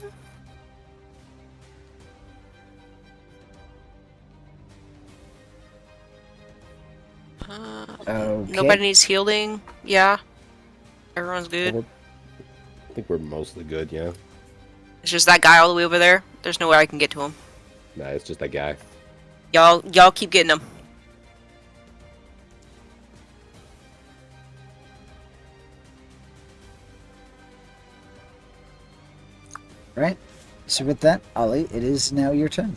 Okay. Nobody needs healing. Yeah. Everyone's good. I think we're mostly good, yeah. It's just that guy all the way over there. There's no way I can get to him. Nah, it's just that guy. Y'all keep getting him. Right. So with that, Ollie, it is now your turn.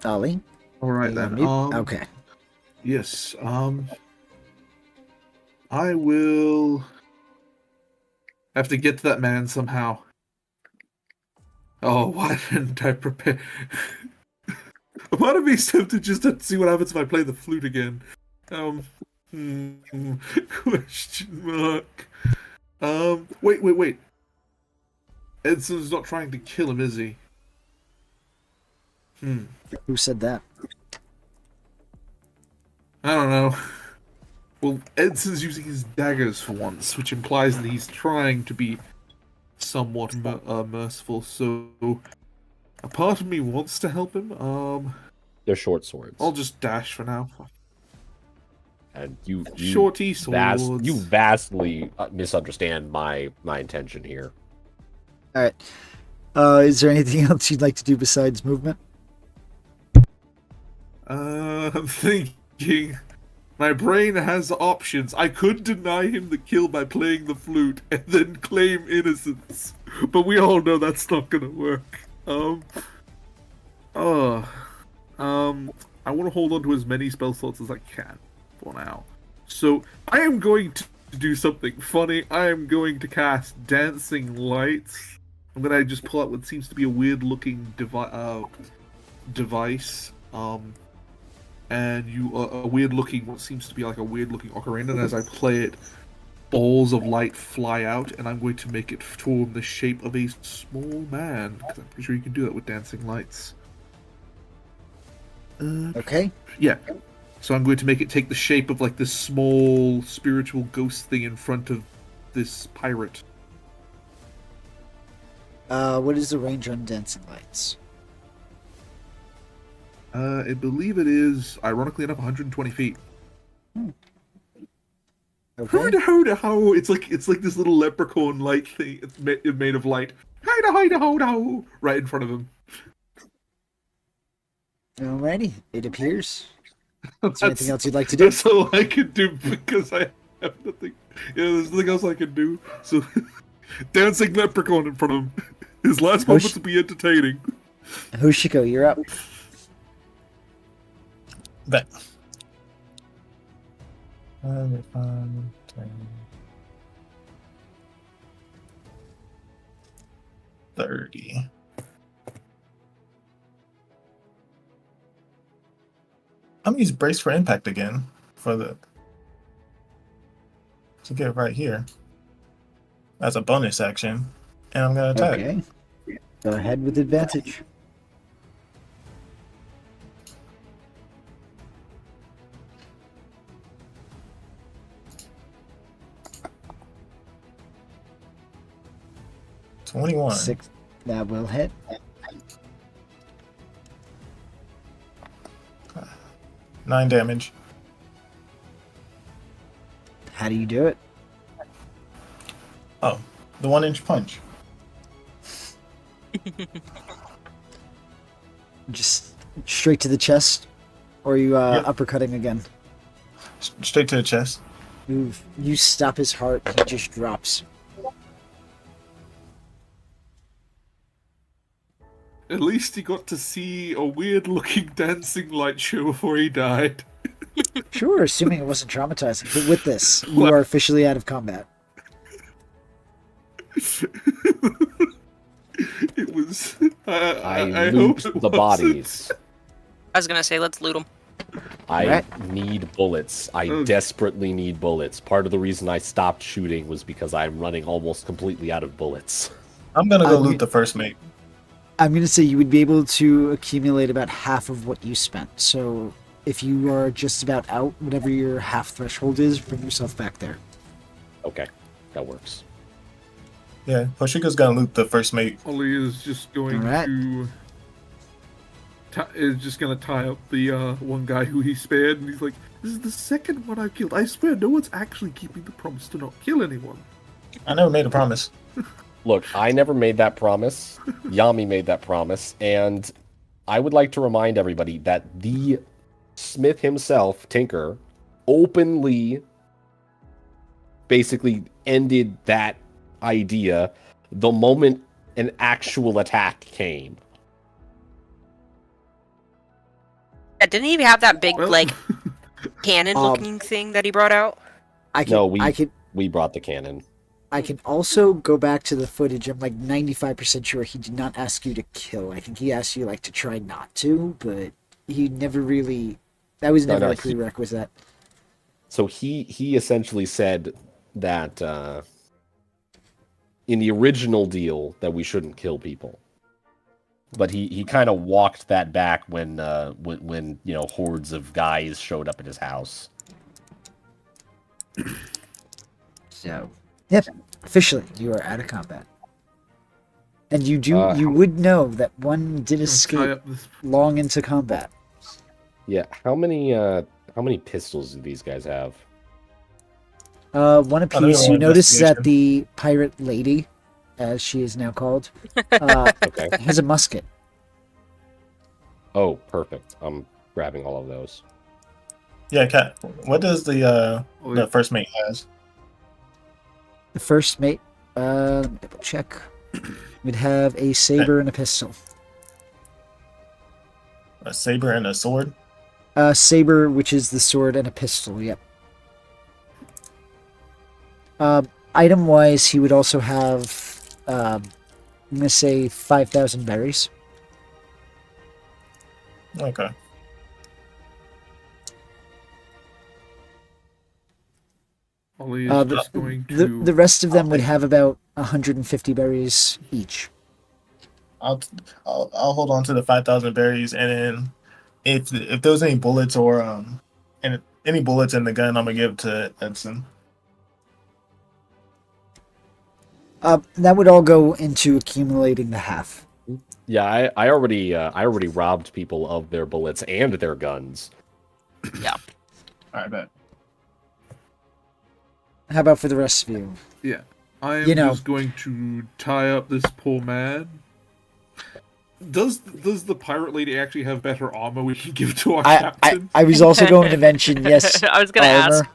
Ollie, All right you're on then. mute? Okay. Yes. I will have to get to that man somehow. Oh, why didn't I prepare? A part of me is tempted just to see what happens if I play the flute again. Question mark. Wait. Edson's not trying to kill him, is he? Who said that? I don't know. Well, Edson's using his daggers for once, which implies that he's trying to be somewhat merciful. So, a part of me wants to help him. They're short swords. I'll just dash for now. And you Shorty swords. you vastly misunderstand my intention here. All right. Is there anything else you'd like to do besides movement? I'm thinking. My brain has options. I could deny him the kill by playing the flute and then claim innocence, but we all know that's not gonna work. I want to hold on to as many spell slots as I can for now. So I am going to do something funny. I am going to cast Dancing Lights. I'm gonna just pull out what seems to be a weird-looking device. And a weird-looking, what seems to be like a weird-looking ocarina. And as I play it, balls of light fly out, and I'm going to make it form the shape of a small man. Because I'm pretty sure you can do that with Dancing Lights. Okay. Yeah. So I'm going to make it take the shape of like this small spiritual ghost thing in front of this pirate. What is the range on Dancing Lights? I believe it is, ironically enough, 120 feet. Okay. Ho-da-ho-da-ho! It's like this little leprechaun light thing. It's made of light. Hi-da-hi-da-ho-da-ho! Right in front of him. Alrighty. It appears. Is there anything else you'd like to do? That's all I can do because I have nothing. Yeah, there's nothing else I can do. So, dancing leprechaun in front of him. His last moments will be entertaining. Hoshiko, you're up. Bet. 5, 10. 30. I'm gonna use brace for impact again to get right here. That's a bonus action, and I'm gonna attack. Okay. Go ahead with advantage. $21. 6. That will hit. 9 damage. How do you do it? Oh, the 1-inch punch. Just straight to the chest? Or are you Yep. uppercutting again? Straight to the chest. You stop his heart, he just drops. At least he got to see a weird-looking dancing light show before he died. Sure, assuming it wasn't traumatizing. But with this, you are officially out of combat. It was. I hope loot it the wasn't. bodies. I was gonna say, let's loot them. I Right. need bullets. I Oh. desperately need bullets. Part of the reason I stopped shooting was because I'm running almost completely out of bullets. I'm gonna go I- loot the first mate. I'm going to say you would be able to accumulate about half of what you spent. So if you are just about out, whatever your half threshold is, bring yourself back there. Okay, that works. Yeah, Hoshiko's gonna loot the first mate. Ollie is just going Alright. to. Is just gonna tie up the one guy who he spared, and he's like, "This is the second one I've killed. I swear, no one's actually keeping the promise to not kill anyone." I never made a promise. Look, I never made that promise. Yami made that promise, and I would like to remind everybody that the Smith himself, Tinker, openly basically ended that idea the moment an actual attack came. Yeah, didn't he have that big Well, like cannon-looking thing that he brought out? I can, No, we I can, we brought the cannon. I can also go back to the footage. I'm like 95% sure he did not ask you to kill. I think he asked you like to try not to, but he never really. That was never no, a prerequisite. So he essentially said that in the original deal that we shouldn't kill people, but he kind of walked that back when you know, hordes of guys showed up at his house. So, yep, officially you are out of combat, and you How- would know that one did tie escape up this. long into combat. Yeah, how many pistols do these guys have? One apiece. roll You notice that investigation. the pirate lady, as she is now called, Okay. has a musket. Oh, perfect. I'm grabbing all of those. Yeah, Cat. What does the Oh, yeah. first mate has? The first mate, let me double check, would have a saber and a pistol. A saber and a sword. Saber, which is the sword, and a pistol. Yep. Item-wise, he would also have, I'm gonna say 5,000 berries. Okay. Ollie is Uh, just going The to. rest of them would have about 150 berries each. I'll hold on to the 5,000 berries, and then if there's any bullets or and any bullets in the gun, I'm gonna give to Edson. That would all go into accumulating the half. Yeah, I already robbed people of their bullets and their guns. Yeah. All right, bet. How about for the rest of you? Yeah. I am You know- just going to tie up this poor man. Does the pirate lady actually have better armor we can give to our captain? I was also going to mention, yes, I was gonna armor. ask.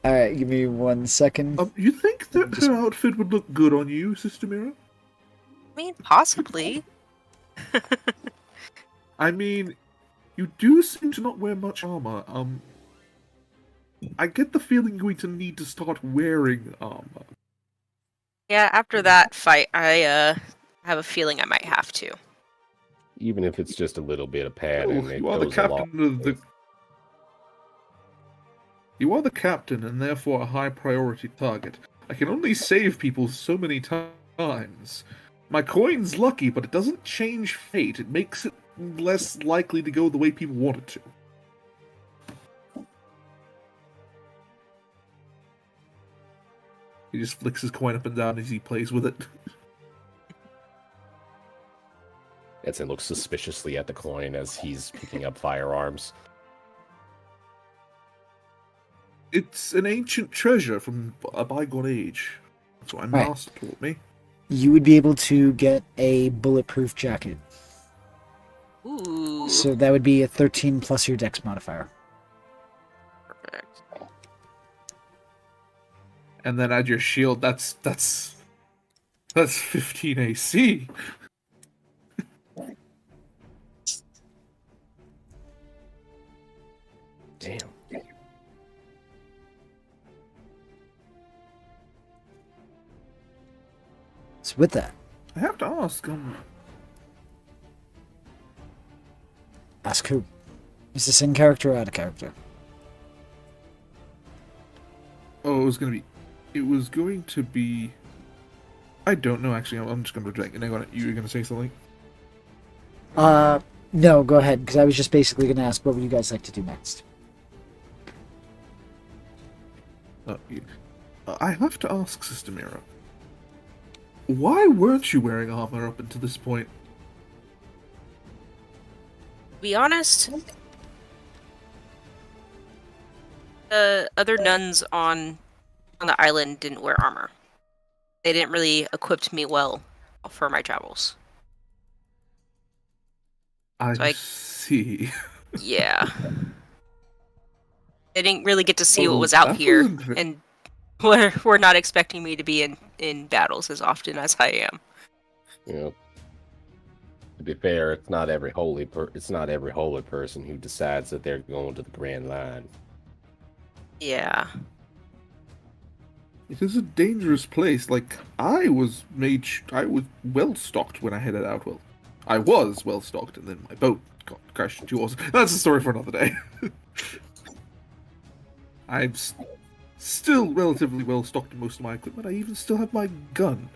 Alright, give me 1 second. You think that her outfit would look good on you, Sister Mira? I mean, possibly. I mean, you do seem to not wear much armor. I get the feeling you're going to need to start wearing armor. Yeah, after that fight, I have a feeling I might have to. Even if it's just a little bit of padding. Oh, it you are the goes a long captain of the. You are the captain, and therefore a high priority target. I can only save people so many times. My coin's lucky, but it doesn't change fate. It makes it less likely to go the way people want it to. He just flicks his coin up and down as he plays with it. Edson looks suspiciously at the coin as he's picking up firearms. It's an ancient treasure from a bygone age. That's what my Right. master taught me. You would be able to get a bulletproof jacket. Ooh. So that would be a 13 plus your dex modifier. Perfect. And then add your shield. That's 15 AC. Damn. So with that, I have to ask. ask who? Is this in character or out of character? Oh, it was going to be. I don't know. Actually, I'm just going to drag it. Hang on. You were going to say something? No, go ahead, because I was just basically going to ask what would you guys like to do next? Yeah. I have to ask, Sister Mira. Why weren't you wearing armor up until this point? To be honest, the other nuns on the island didn't wear armor. They didn't really equip me well for my travels. I So I- see. Yeah. I didn't really get to see what Oh, was out that here, wasn't ve- and we're not expecting me to be in battles as often as I am. You know, to be fair, it's not every holy person who decides that they're going to the Grand Line. Yeah. It is a dangerous place. Like, I was well stocked when I headed out. Well, I was well stocked, and then my boat got crashed into yours. That's a story for another day. I'm still relatively well stocked in most of my equipment. I even still have my gun,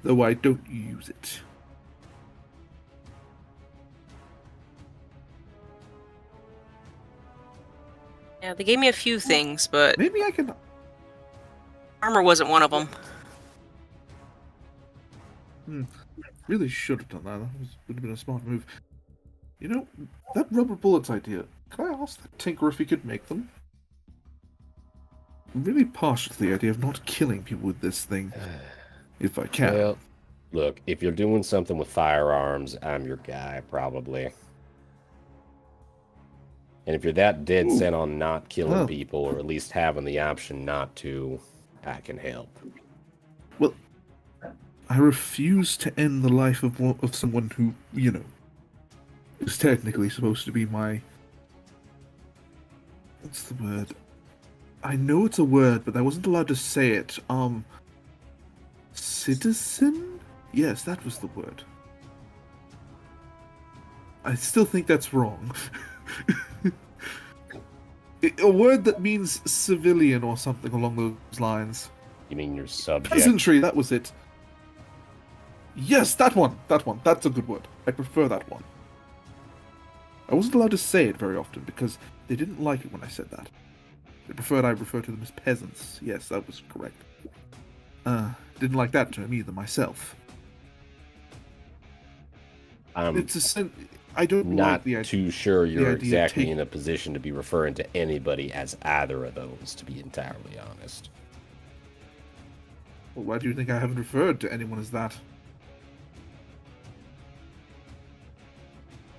though I don't use it. Yeah, they gave me a few things, but Maybe I can. armor wasn't one of them. Really should have done that. Would have been a smart move. You know, that rubber bullets idea. Can I ask that tinker if he could make them? I'm really partial to the idea of not killing people with this thing, if I can. Well, look, if you're doing something with firearms, I'm your guy, probably. And if you're that dead set on not killing Well. people, or at least having the option not to, I can help. Well, I refuse to end the life of someone who, is technically supposed to be my. What's the word? I know it's a word, but I wasn't allowed to say it. Citizen? Yes, that was the word. I still think that's wrong. A word that means civilian or something along those lines. You mean your subject? Peasantry, that was it. Yes, that one. That's a good word. I prefer that one. I wasn't allowed to say it very often because they didn't like it when I said that. They preferred I refer to them as peasants. Yes, that was correct. Didn't like that term either myself. It's a sin. I don't like Not the idea. too sure you're idea exactly take- in a position to be referring to anybody as either of those, to be entirely honest. Well, why do you think I haven't referred to anyone as that?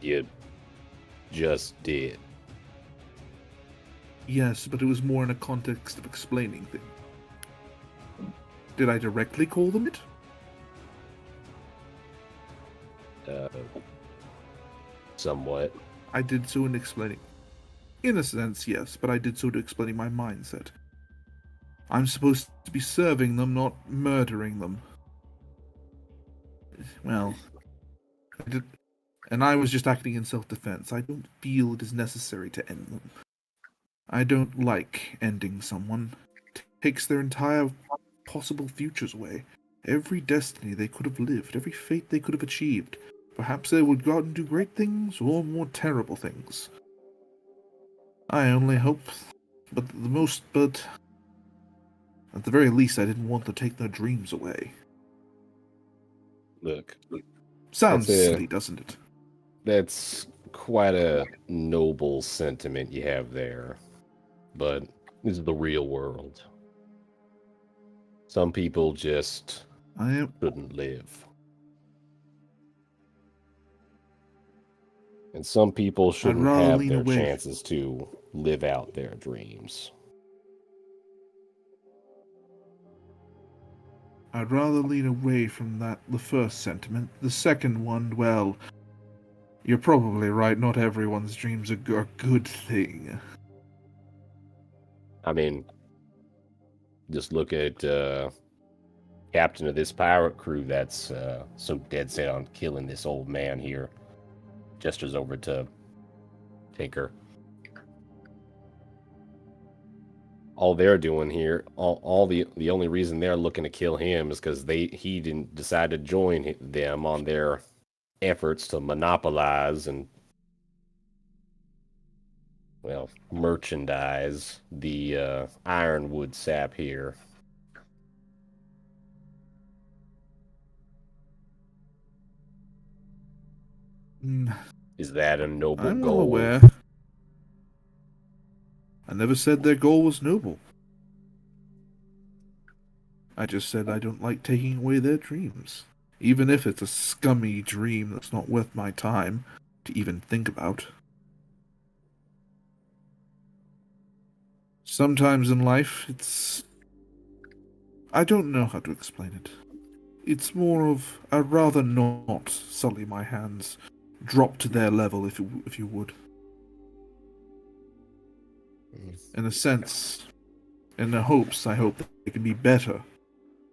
You just did. Yes, but it was more in a context of explaining things. Did I directly call them it? Somewhat. I did so in explaining. In a sense, yes, but I did so to explaining my mindset. I'm supposed to be serving them, not murdering them. Well, I did, and I was just acting in self-defense. I don't feel it is necessary to end them. I don't like ending someone. It takes their entire possible futures away. Every destiny they could have lived, every fate they could have achieved. Perhaps they would go out and do great things or more terrible things. I only hope, but at the very least, I didn't want to take their dreams away. Look, Sounds That's it. silly, doesn't it? that's quite a noble sentiment you have there. But this is the real world. Some people just I am. couldn't live. And some people shouldn't rather have lean their away. chances to live out their dreams. I'd rather lean away from the first sentiment. The second one, well, you're probably right. Not everyone's dreams are a good thing. I mean, just look at captain of this pirate crew that's so dead set on killing this old man here. Gestures over to Tinker. All they're doing here, all the only reason they're looking to kill him is because he didn't decide to join them on their efforts to monopolize and, well, merchandise the ironwood sap here. Mm, Is that a noble I'm goal? well aware. I never said their goal was noble. I just said I don't like taking away their dreams. Even if it's a scummy dream that's not worth my time to even think about. Sometimes in life, it's... I don't know how to explain it. It's more of, I'd rather not sully my hands. Drop to their level, if you would. In a sense, in the hopes, I hope that they can be better.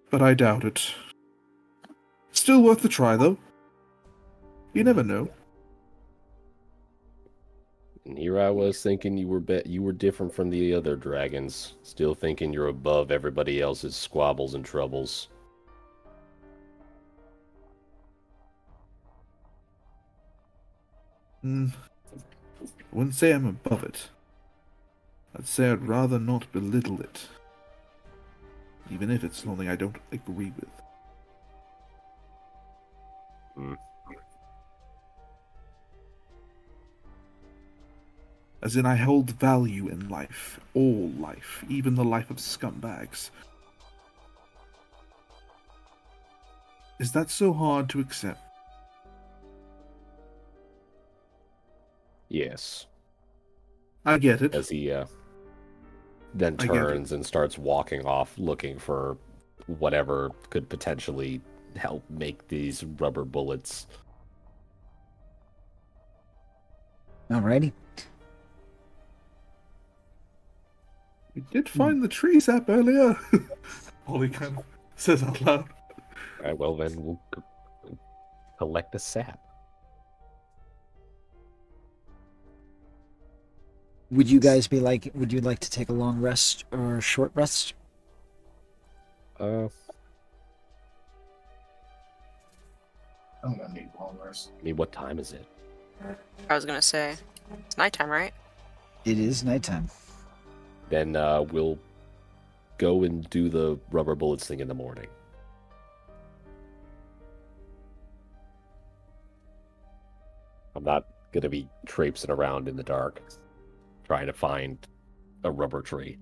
But I doubt it. Still worth the try, though. You never know. And here I was thinking you were different from the other dragons, still thinking you're above everybody else's squabbles and troubles. I wouldn't say I'm above it. I'd say I'd rather not belittle it. Even if it's something I don't agree with. As in, I hold value in life. All life. Even the life of scumbags. Is that so hard to accept? Yes. I get it. As he then I get it. turns and starts walking off looking for whatever could potentially help make these rubber bullets. Alrighty. We did find the tree sap earlier. Ollie kind of says out loud. Alright, well then we'll collect the sap. Would you guys would you like to take a long rest or a short rest? I'm gonna need long rest. I mean, what time is it? I was gonna say, it's nighttime, right? It is nighttime. Then we'll go and do the rubber bullets thing in the morning. I'm not gonna be traipsing around in the dark trying to find a rubber tree.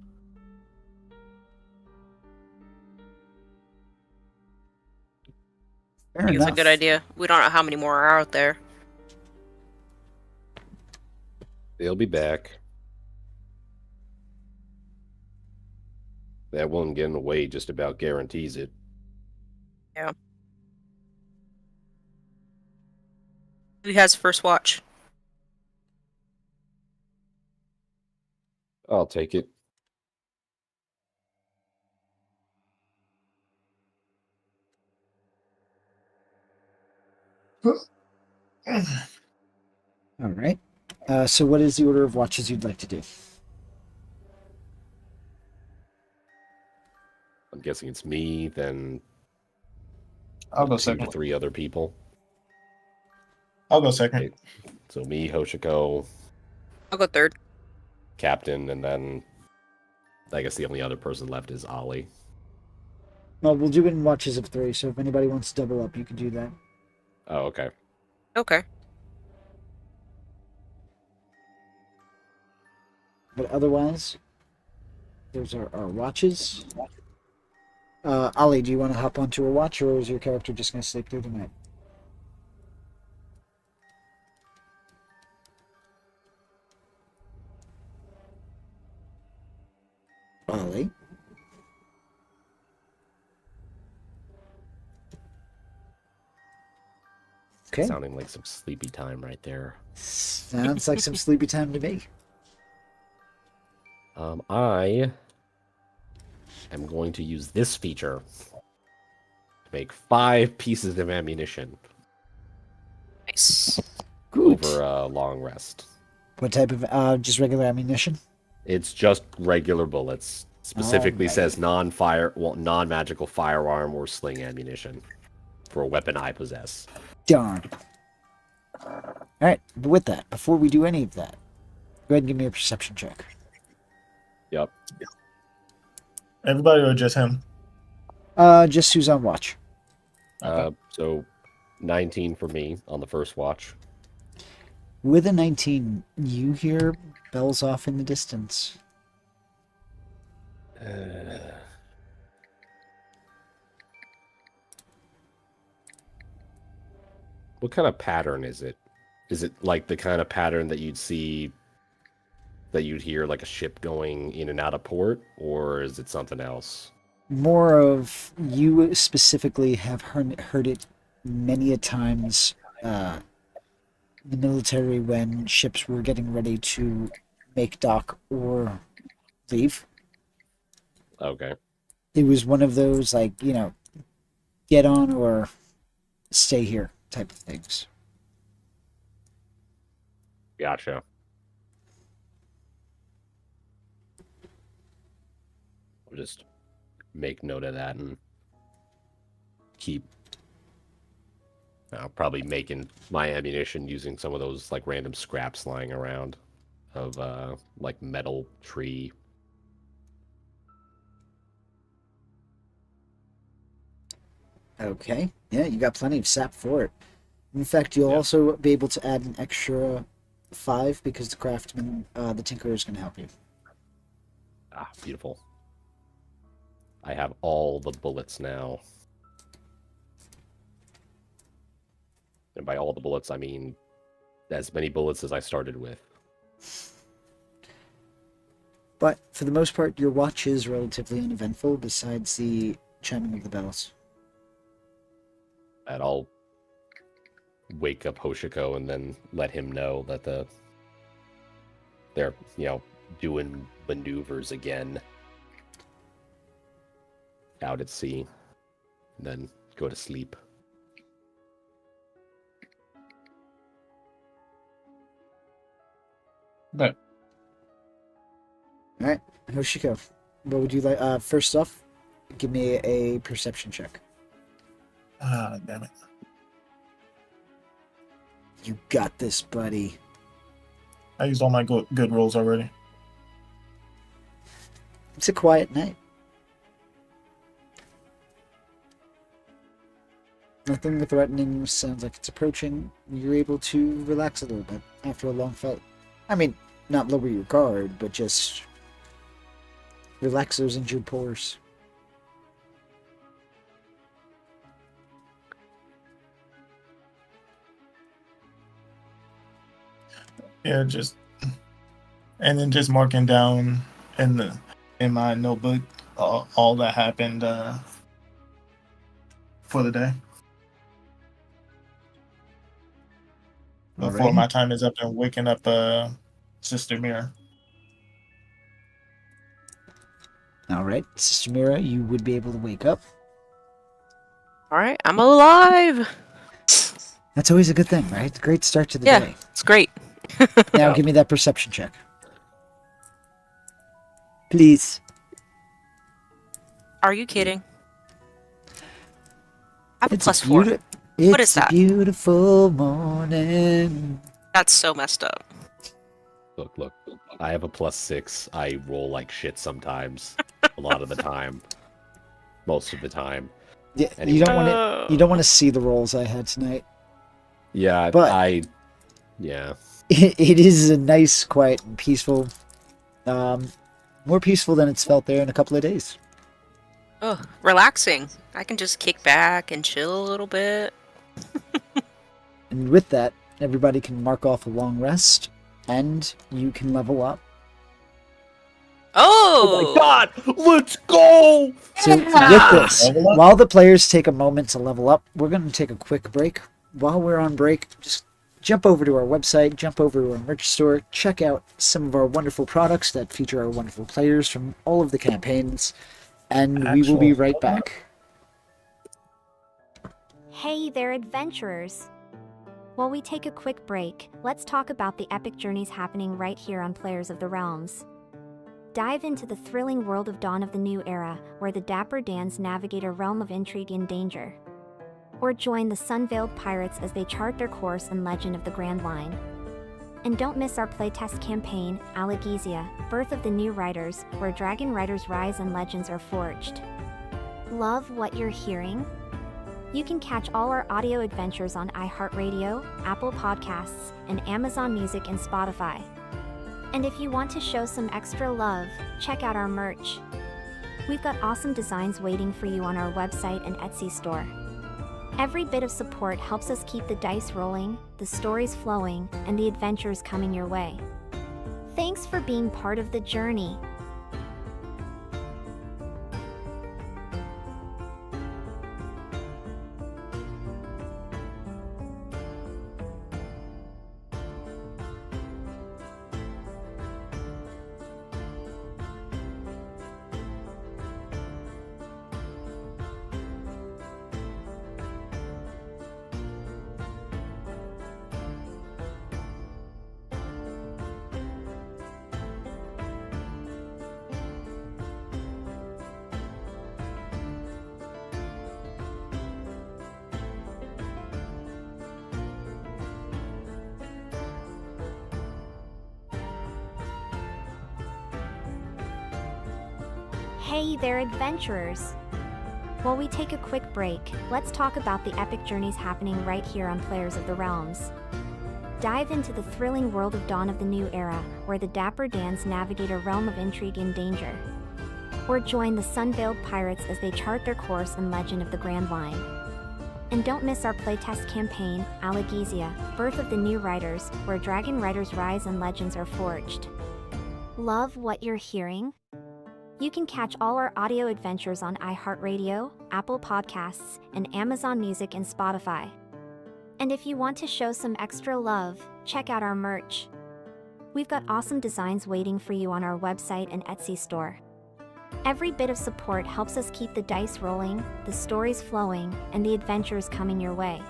Fair I think it's a enough. good idea. We don't know how many more are out there. They'll be back. That one getting away just about guarantees it. Who has first watch? I'll take it. All right. So what is the order of watches you'd like to do? I'm guessing it's me, then I'll go 2 to second. 3 other people. I'll go second. So me, Hoshiko, I'll go third. Captain, and then I guess the only other person left is Ollie. Well, we'll do it in watches of 3, so if anybody wants to double up, you can do that. Oh, okay. Okay. But otherwise, those are our watches. Ollie, do you want to hop onto a watch, or is your character just going to sleep through the night? Ollie? Okay. Sounding like some sleepy time right there. Sounds like some sleepy time to me. I am going to use this feature to make 5 pieces of ammunition Nice. Good. over a long rest. What type of, just regular ammunition? It's just regular bullets. Specifically Alright. says non-magical firearm or sling ammunition for a weapon I possess. Darn. Alright, but with that, before we do any of that, go ahead and give me a perception check. Yep. Everybody or just him? Just who's on watch. So 19 for me on the first watch. With a 19, you hear bells off in the distance. What kind of pattern is it? Is it like the kind of pattern that you'd see that you'd hear like a ship going in and out of port, or is it something else? More of you specifically have heard it many a times. The military, when ships were getting ready to make dock or leave, Okay. it was one of those, like, get on or stay here type of things. Gotcha. I'll just make note of that and keep probably making my ammunition using some of those like random scraps lying around of like metal tree. Okay. Yeah, you got plenty of sap for it. In fact, you'll also be able to add an extra 5 because the craftsman, the tinkerer, is going to help you. Ah, beautiful. I have all the bullets now. And by all the bullets, I mean as many bullets as I started with. But for the most part, your watch is relatively uneventful besides the chiming of the bells. And I'll wake up Hoshiko and then let him know that they're, doing maneuvers again out at sea. And then go to sleep. But All right, Hoshiko, what would you like? First off, give me a perception check. damn it. You got this, buddy. I used all my good rolls already. It's a quiet night. Nothing threatening sounds like it's approaching. You're able to relax a little bit after a long fight. I mean, not lower your guard, but just relax those injured pores. Yeah, and then just marking down in my notebook all that happened for the day. Before Alrighty. my time is up and waking up Sister Mira. All right, Sister Mira, you would be able to wake up. All right, I'm alive. That's always a good thing, right? Great start to the Yeah, day. it's great. Now give me that perception check. Please. Are you kidding? I have a It's plus 4. What is that? It's a beautiful morning. That's so messed up. Look. I have a +6. I roll like shit sometimes. A lot of the time. Most of the time. Yeah, Anyway. you don't want to see the rolls I had tonight. Yeah, But- yeah. It is a nice, quiet, and peaceful. More peaceful than it's felt there in a couple of days. Oh, relaxing. I can just kick back and chill a little bit. And with that, everybody can mark off a long rest, and you can level up. Oh! my god! Let's go! So with this, Level up. while the players take a moment to level up, we're going to take a quick break. While we're on break, just jump over to our website, jump over to our merch store, check out some of our wonderful products that feature our wonderful players from all of the campaigns, and we will be right back. Hey there, adventurers! While we take a quick break, let's talk about the epic journeys happening right here on Players of the Realms. Dive into the thrilling world of Dawn of the New Era, where the Dapper Dans navigate a realm of intrigue and danger. Or join the Sun-Veiled Pirates as they chart their course in Legend of the Grand Line. And don't miss our playtest campaign, Allegesia, Birth of the New Riders, where Dragon Riders rise and legends are forged. Love what you're hearing? You can catch all our audio adventures on iHeartRadio, Apple Podcasts, and Amazon Music and Spotify. And if you want to show some extra love, check out our merch. We've got awesome designs waiting for you on our website and Etsy store. Every bit of support helps us keep the dice rolling, the stories flowing, and the adventures coming your way. Thanks for being part of the journey. Hey there, adventurers! While we take a quick break, let's talk about the epic journeys happening right here on Players of the Realms. Dive into the thrilling world of Dawn of the New Era, where the Dapper Dans navigate a realm of intrigue and danger. Or join the Sun-Veiled Pirates as they chart their course in Legend of the Grand Line. And don't miss our playtest campaign, Allegezia, Birth of the New Riders, where Dragon Riders rise and legends are forged. Love what you're hearing? You can catch all our audio adventures on iHeartRadio, Apple Podcasts, and Amazon Music and Spotify. And if you want to show some extra love, check out our merch. We've got awesome designs waiting for you on our website and Etsy store. Every bit of support helps us keep the dice rolling, the stories flowing, and the adventures coming your way.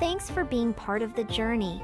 Thanks for being part of the journey.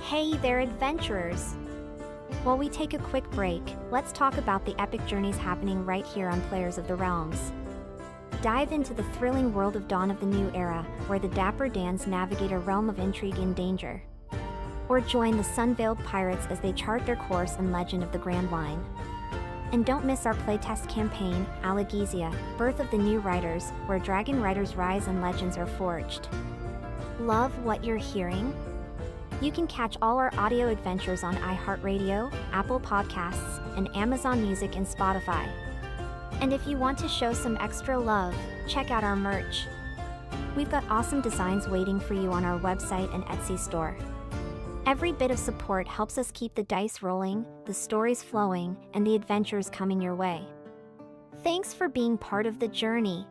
Hey there, adventurers! While we take a quick break, let's talk about the epic journeys happening right here on Players of the Realms. Dive into the thrilling world of Dawn of the New Era, where the Dapper Dans navigate a realm of intrigue and danger. Or join the Sun-Veiled Pirates as they chart their course in Legend of the Grand Line. And don't miss our playtest campaign, Allegezia, Birth of the New Riders, where Dragon Riders rise and legends are forged. Love what you're hearing? You can catch all our audio adventures on iHeartRadio, Apple Podcasts, and Amazon Music and Spotify. And if you want to show some extra love, check out our merch. We've got awesome designs waiting for you on our website and Etsy store. Every bit of support helps us keep the dice rolling, the stories flowing, and the adventures coming your way. Thanks for being part of the journey.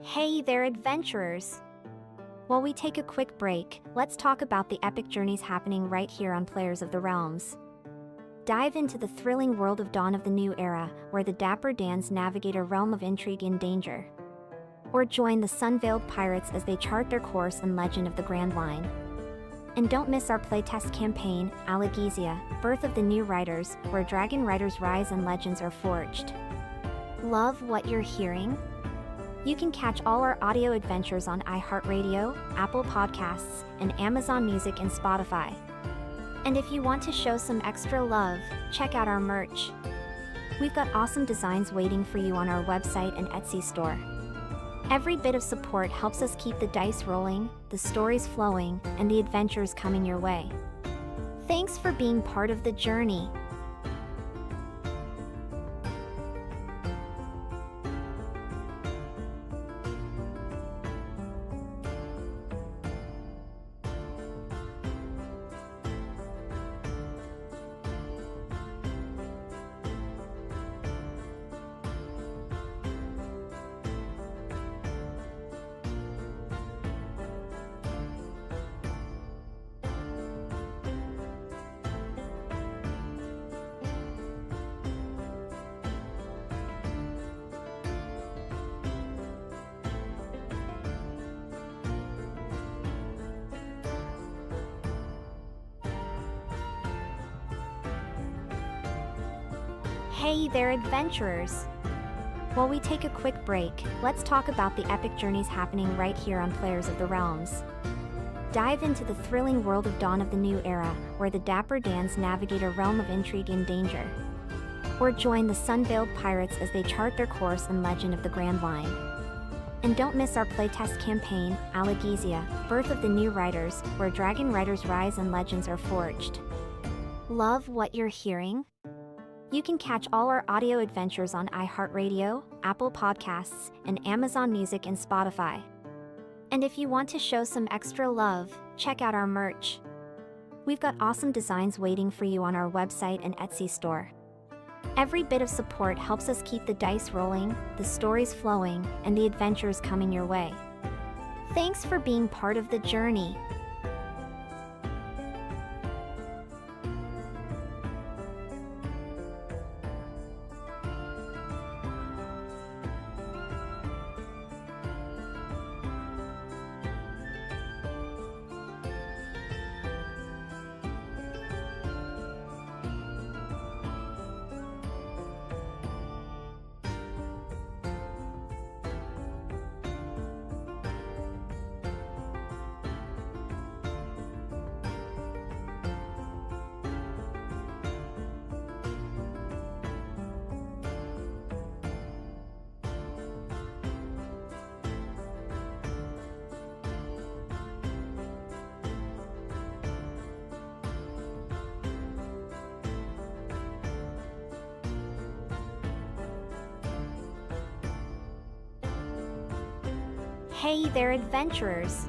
Hey there, adventurers! While we take a quick break, let's talk about the epic journeys happening right here on Players of the Realms. Dive into the thrilling world of Dawn of the New Era, where the Dapper Dans navigate a realm of intrigue and danger. Or join the Sun-Veiled Pirates as they chart their course in Legend of the Grand Line. And don't miss our playtest campaign, Allegezia, Birth of the New Riders, where Dragon Riders rise and legends are forged. Love what you're hearing? You can catch all our audio adventures on iHeartRadio, Apple Podcasts, and Amazon Music and Spotify. And if you want to show some extra love, check out our merch. We've got awesome designs waiting for you on our website and Etsy store. Every bit of support helps us keep the dice rolling, the stories flowing, and the adventures coming your way. Thanks for being part of the journey. Hey there, adventurers! While we take a quick break, let's talk about the epic journeys happening right here on Players of the Realms. Dive into the thrilling world of Dawn of the New Era, where the Dapper Dans navigate a realm of intrigue and danger. Or join the Sun-Veiled Pirates as they chart their course in Legend of the Grand Line. And don't miss our playtest campaign, Allegezia, Birth of the New Riders, where Dragon Riders rise and legends are forged. Love what you're hearing? You can catch all our audio adventures on iHeartRadio, Apple Podcasts, and Amazon Music and Spotify. And if you want to show some extra love, check out our merch. We've got awesome designs waiting for you on our website and Etsy store. Every bit of support helps us keep the dice rolling, the stories flowing, and the adventures coming your way. Thanks for being part of the journey. Hey there, adventurers!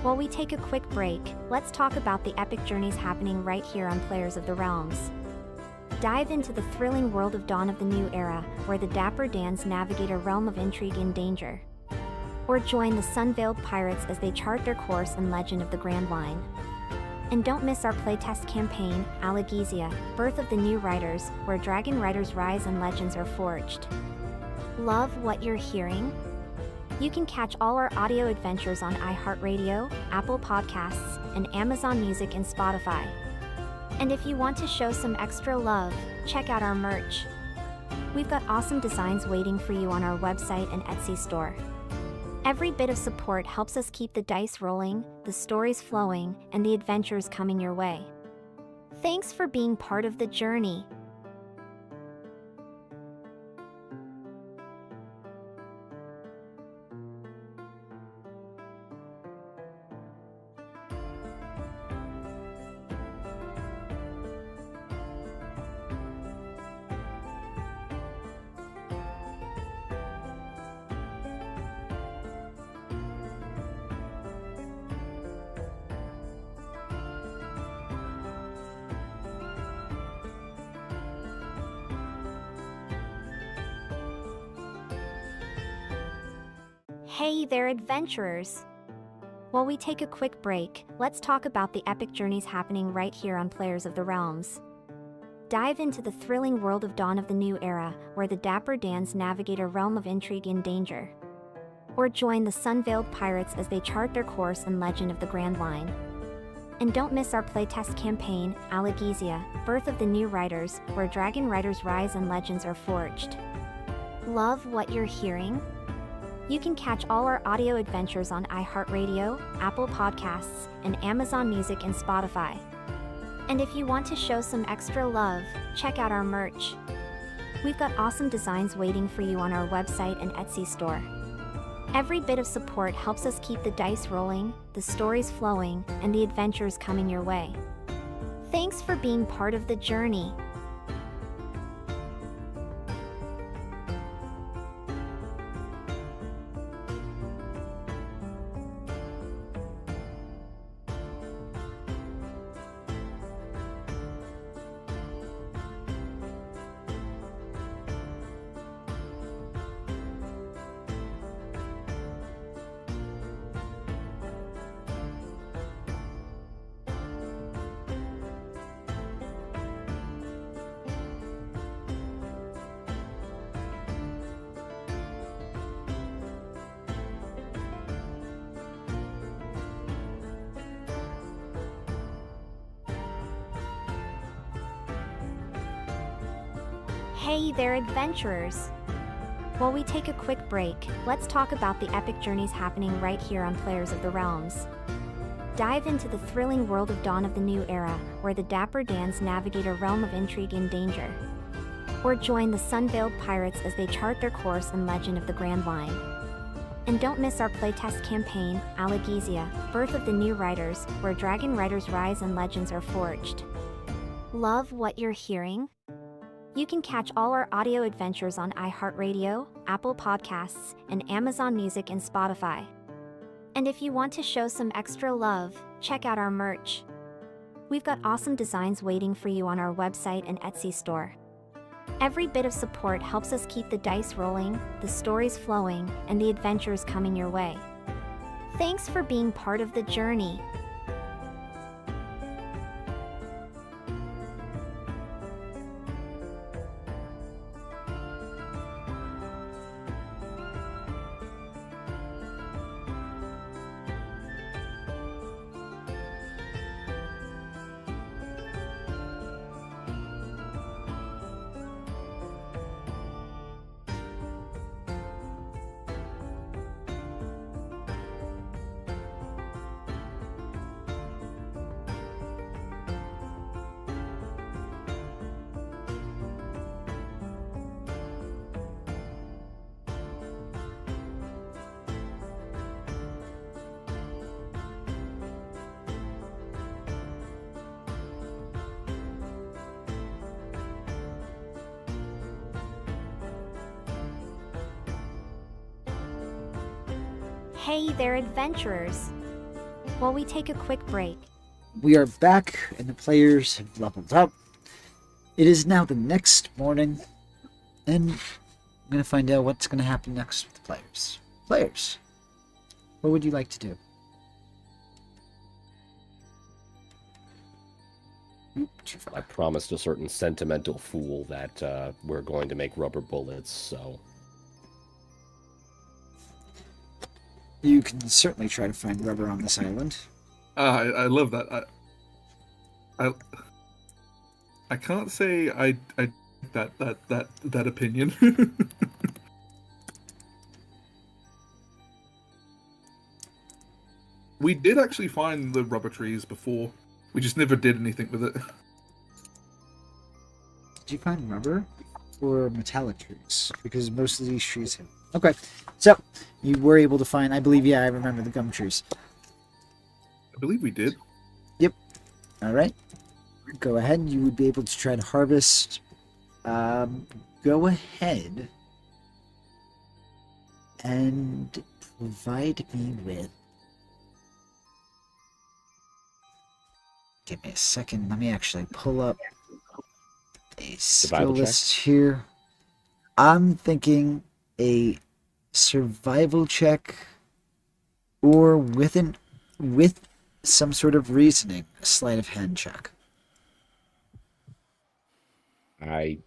While we take a quick break, let's talk about the epic journeys happening right here on Players of the Realms. Dive into the thrilling world of Dawn of the New Era, where the Dapper Dans navigate a realm of intrigue and danger. Or join the Sun-Veiled Pirates as they chart their course in Legend of the Grand Line. And don't miss our playtest campaign, Allegezia, Birth of the New Riders, where Dragon Riders rise and legends are forged. Love what you're hearing? You can catch all our audio adventures on iHeartRadio, Apple Podcasts, and Amazon Music and Spotify. And if you want to show some extra love, check out our merch. We've got awesome designs waiting for you on our website and Etsy store. Every bit of support helps us keep the dice rolling, the stories flowing, and the adventures coming your way. Thanks for being part of the journey. Hey there, adventurers! While we take a quick break, let's talk about the epic journeys happening right here on Players of the Realms. Dive into the thrilling world of Dawn of the New Era, where the Dapper Dans navigate a realm of intrigue and danger. Or join the Sun-Veiled Pirates as they chart their course in Legend of the Grand Line. And don't miss our playtest campaign, Allegezia, Birth of the New Riders, where Dragon Riders rise and legends are forged. Love what you're hearing? You can catch all our audio adventures on iHeartRadio, Apple Podcasts, and Amazon Music and Spotify. And if you want to show some extra love, check out our merch. We've got awesome designs waiting for you on our website and Etsy store. Every bit of support helps us keep the dice rolling, the stories flowing, and the adventures coming your way. Thanks for being part of the journey. Hey there, adventurers! While we take a quick break, let's talk about the epic journeys happening right here on Players of the Realms. Dive into the thrilling world of Dawn of the New Era, where the Dapper Dans navigate a realm of intrigue and danger. Or join the Sun-Veiled Pirates as they chart their course in Legend of the Grand Line. And don't miss our playtest campaign, Allegesia, Birth of the New Riders, where Dragon Riders rise and legends are forged. Love what you're hearing? You can catch all our audio adventures on iHeartRadio, Apple Podcasts, and Amazon Music and Spotify. And if you want to show some extra love, check out our merch. We've got awesome designs waiting for you on our website and Etsy store. Every bit of support helps us keep the dice rolling, the stories flowing, and the adventures coming your way. Thanks for being part of the journey. Hey there, adventurers! While we take a quick break, We are back, and the players have leveled up. It is now the next morning, and I'm going to find out what's going to happen next with the players. Players, what would you like to do? Oop, too I far. promised a certain sentimental fool that we're going to make rubber bullets, so You can certainly try to find rubber on this island. I love that. I can't say I that opinion. We did actually find the rubber trees before. We just never did anything with it. Did you find rubber or metallic trees? Because most of these trees have. Okay, so you were able to find. I believe, yeah, I remember the gum trees. I believe we did. All right, go ahead. You would be able to try to harvest. Go ahead and provide me with. Give me a second. Let me actually pull up a skill Survival check? list here. I'm thinking a survival check, or with some sort of reasoning, a sleight of hand check. I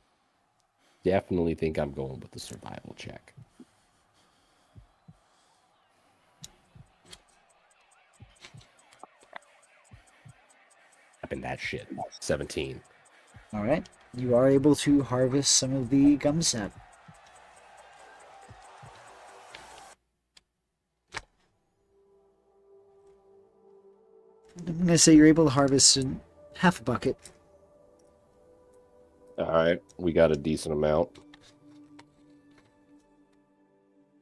definitely think I'm going with the survival check. Up in that shit. 17. All right, you are able to harvest some of the gum sap. I'm gonna say you're able to harvest in half a bucket. All right, we got a decent amount.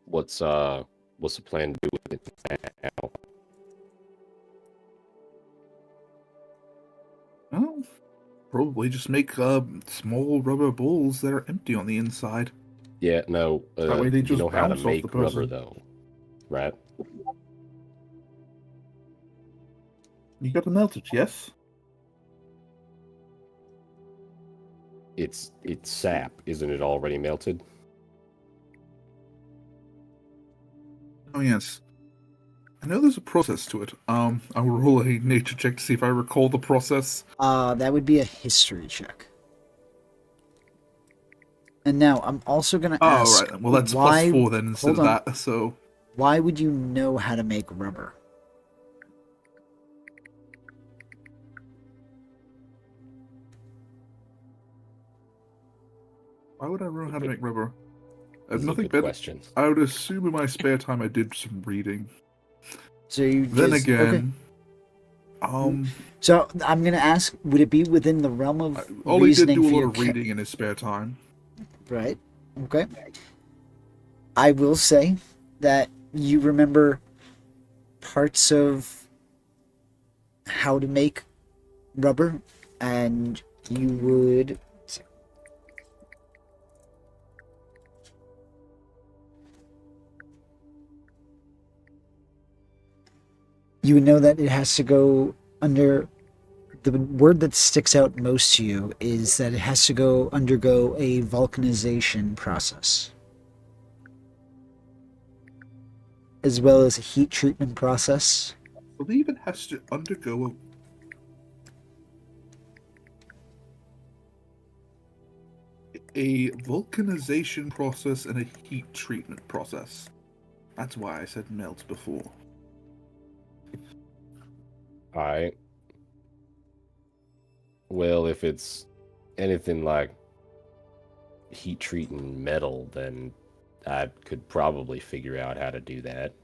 What's the plan to do with it now? Well, probably just make small rubber balls that are empty on the inside. Yeah, no. That way they You just know how to bounce off make the person. rubber, though, right? You got to melt it, yes? It's sap, isn't it already melted? Oh yes. I know there's a process to it. I will roll a nature check to see if I recall the process. That would be a history check. And now I'm also gonna Oh, ask. right. Well, that's why, +4 then instead hold of on. that. So Why would you know how to make rubber? why would I know how to make rubber? I This have is a nothing good better. question. I would assume in my spare time I did some reading. So you Then just, again, So I'm gonna ask: would it be within the realm of Ollie did reasoning do a for lot your of reading in his spare time. Right. Okay. I will say that you remember parts of how to make rubber, and you would. You would know that it has to go under. The word that sticks out most to you is that it has to undergo a vulcanization process, as well as a heat treatment process. I believe it has to undergo a vulcanization process and a heat treatment process. That's why I said melt before. Alright. Well, if it's anything like heat treating metal, then I could probably figure out how to do that.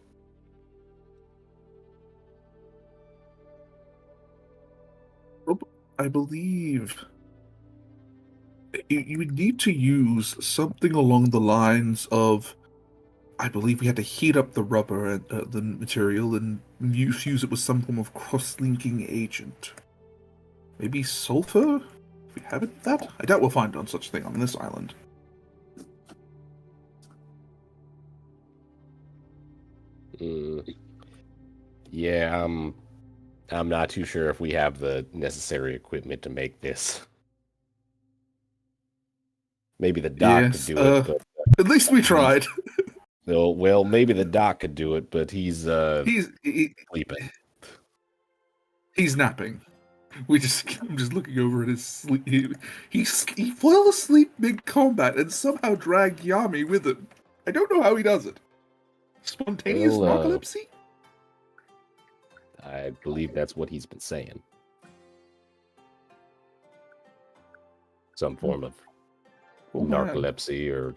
I believe you would need to use something along the lines of, I believe we had to heat up the rubber and the material and fuse it with some form of cross-linking agent. Maybe sulfur? If we have it that? I doubt we'll find on such thing on this island. Yeah, I'm not too sure if we have the necessary equipment to make this. Maybe the doc Yes, could do it, but at least we tried. well, maybe the doc could do it, but he's sleeping. He's napping. I'm just looking over at his sleep. He fell asleep mid-combat and somehow dragged Yami with him. I don't know how he does it. Spontaneous Well, narcolepsy? I believe that's what he's been saying. Some form of Oh, man. narcolepsy or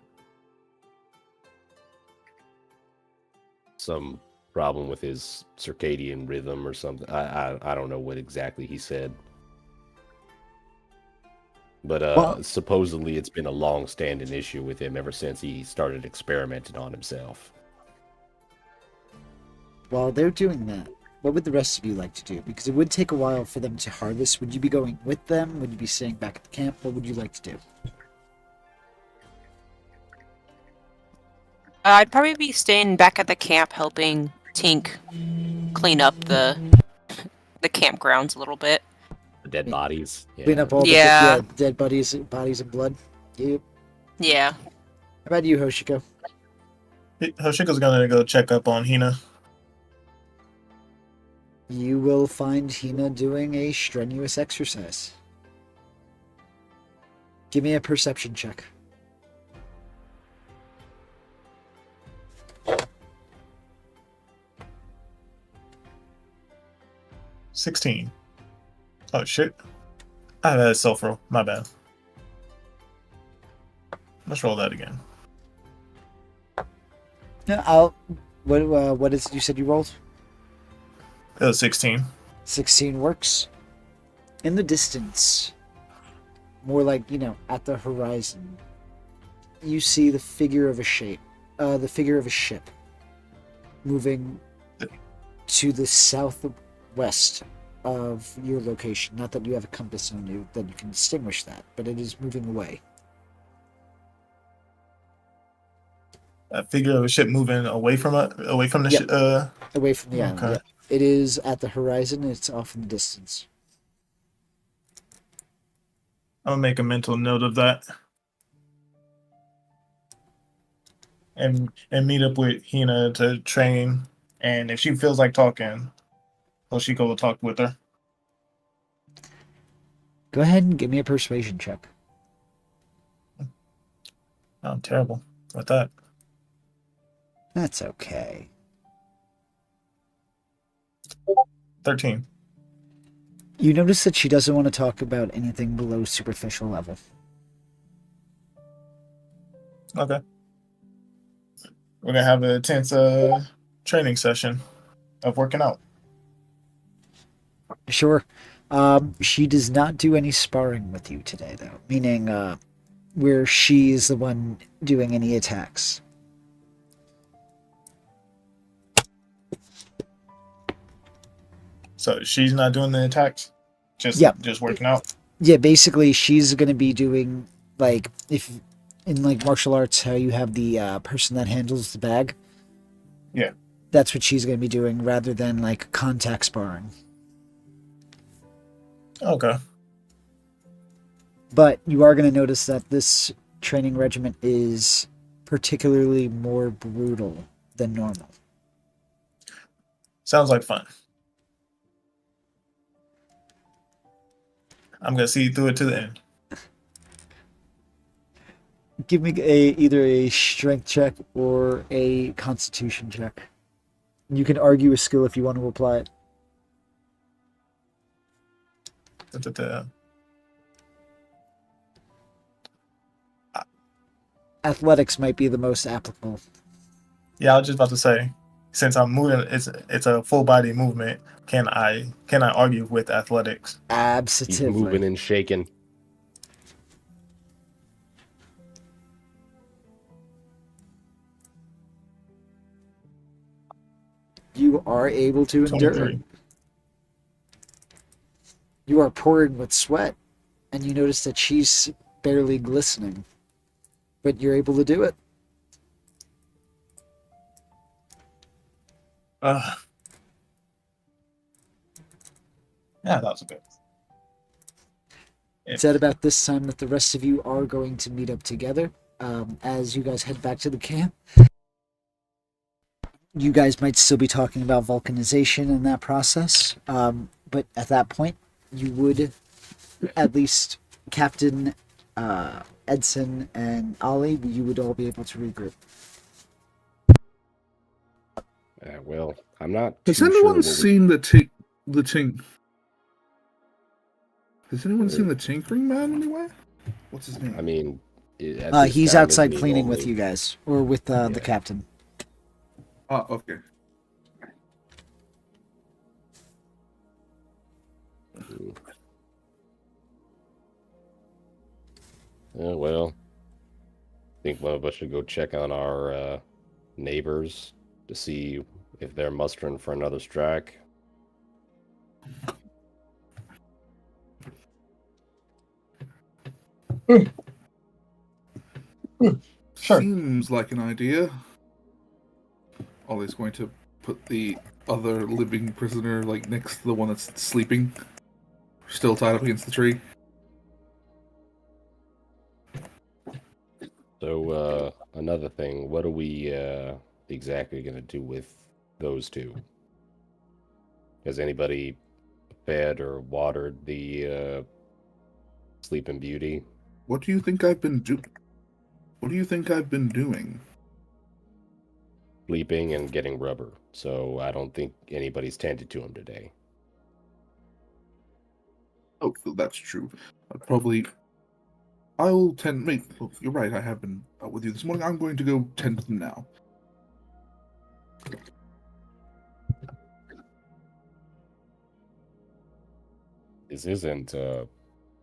some problem with his circadian rhythm or something. I don't know what exactly he said. But Well- supposedly it's been a long-standing issue with him ever since he started experimenting on himself. While they're doing that, what would the rest of you like to do? Because it would take a while for them to harvest. Would you be going with them? Would you be staying back at the camp? What would you like to do? I'd probably be staying back at the camp helping Tink clean up the campgrounds a little bit. The dead bodies. Clean up all Yeah. the dead bodies and blood. Yep. Yeah. How about you, Hoshiko? Hoshiko's gonna go check up on Hina. You will find Hina doing a strenuous exercise. Give me a perception check. $16. Oh shit. I had a self-roll. My bad. Let's roll that again. No, what is it you said you rolled? It was 16. 16 works. In the distance, more like, at the horizon, you see the figure of a ship moving to the southwest of your location. Not that you have a compass on you that you can distinguish that, but it is moving away. I figure of a ship moving away from the Yep. ship. Away from the island. Okay. Yeah. It is at the horizon. It's off in the distance. I'm gonna make a mental note of that. And meet up with Hina to train. And if she feels like talking, Hoshiko will talk with her. Go ahead and give me a persuasion check. I'm terrible with that. That's okay. 13. You notice that she doesn't want to talk about anything below superficial level. Okay. We're gonna have a intense training session of working out. Sure. She does not do any sparring with you today, though. Meaning, where she is the one doing any attacks. So she's not doing the attacks, just working out. Yeah, basically, she's going to be doing, like, if in, like, martial arts, how you have the person that handles the bag. Yeah. That's what she's going to be doing, rather than, like, contact sparring. Okay. But you are going to notice that this training regimen is particularly more brutal than normal. Sounds like fun. I'm gonna see you through it to the end. Give me either a strength check or a constitution check. You can argue a skill if you want to apply it. Da-da-da. Athletics might be the most applicable. Yeah, I was just about to say, since I'm moving, it's a full body movement. Can I argue with athletics? He's Absolutely. moving and shaking. You are able to endure it. 23. You are pouring with sweat, and you notice that she's barely glistening. But you're able to do it. Yeah, that was good. It's at about this time that the rest of you are going to meet up together. As you guys head back to the camp, you guys might still be talking about vulcanization and that process. But at that point, you would, at least Captain Edson and Ollie, you would all be able to regroup. Well, I'm not. Has too sure anyone what we- seen the tink? Has anyone seen the tinkering man anywhere? What's his name? I mean, at this He's time, outside isn't he cleaning with only- you guys, or with the Yeah. captain. Ah, okay. Well, I think one of us should go check on our neighbors to see if they're mustering for another strike. Sure. Seems like an idea. Ollie's going to put the other living prisoner like next to the one that's sleeping, still tied up against the tree. So, another thing, what are we exactly going to do with those two? Has anybody fed or watered the Sleeping Beauty? What do you think I've been doing? What do you think I've been doing? Sleeping and getting rubber. So I don't think anybody's tended to him today. Oh, that's true. I'll tend. Wait, oh, you're right. I have been out with you this morning. I'm going to go tend to them now. This isn't a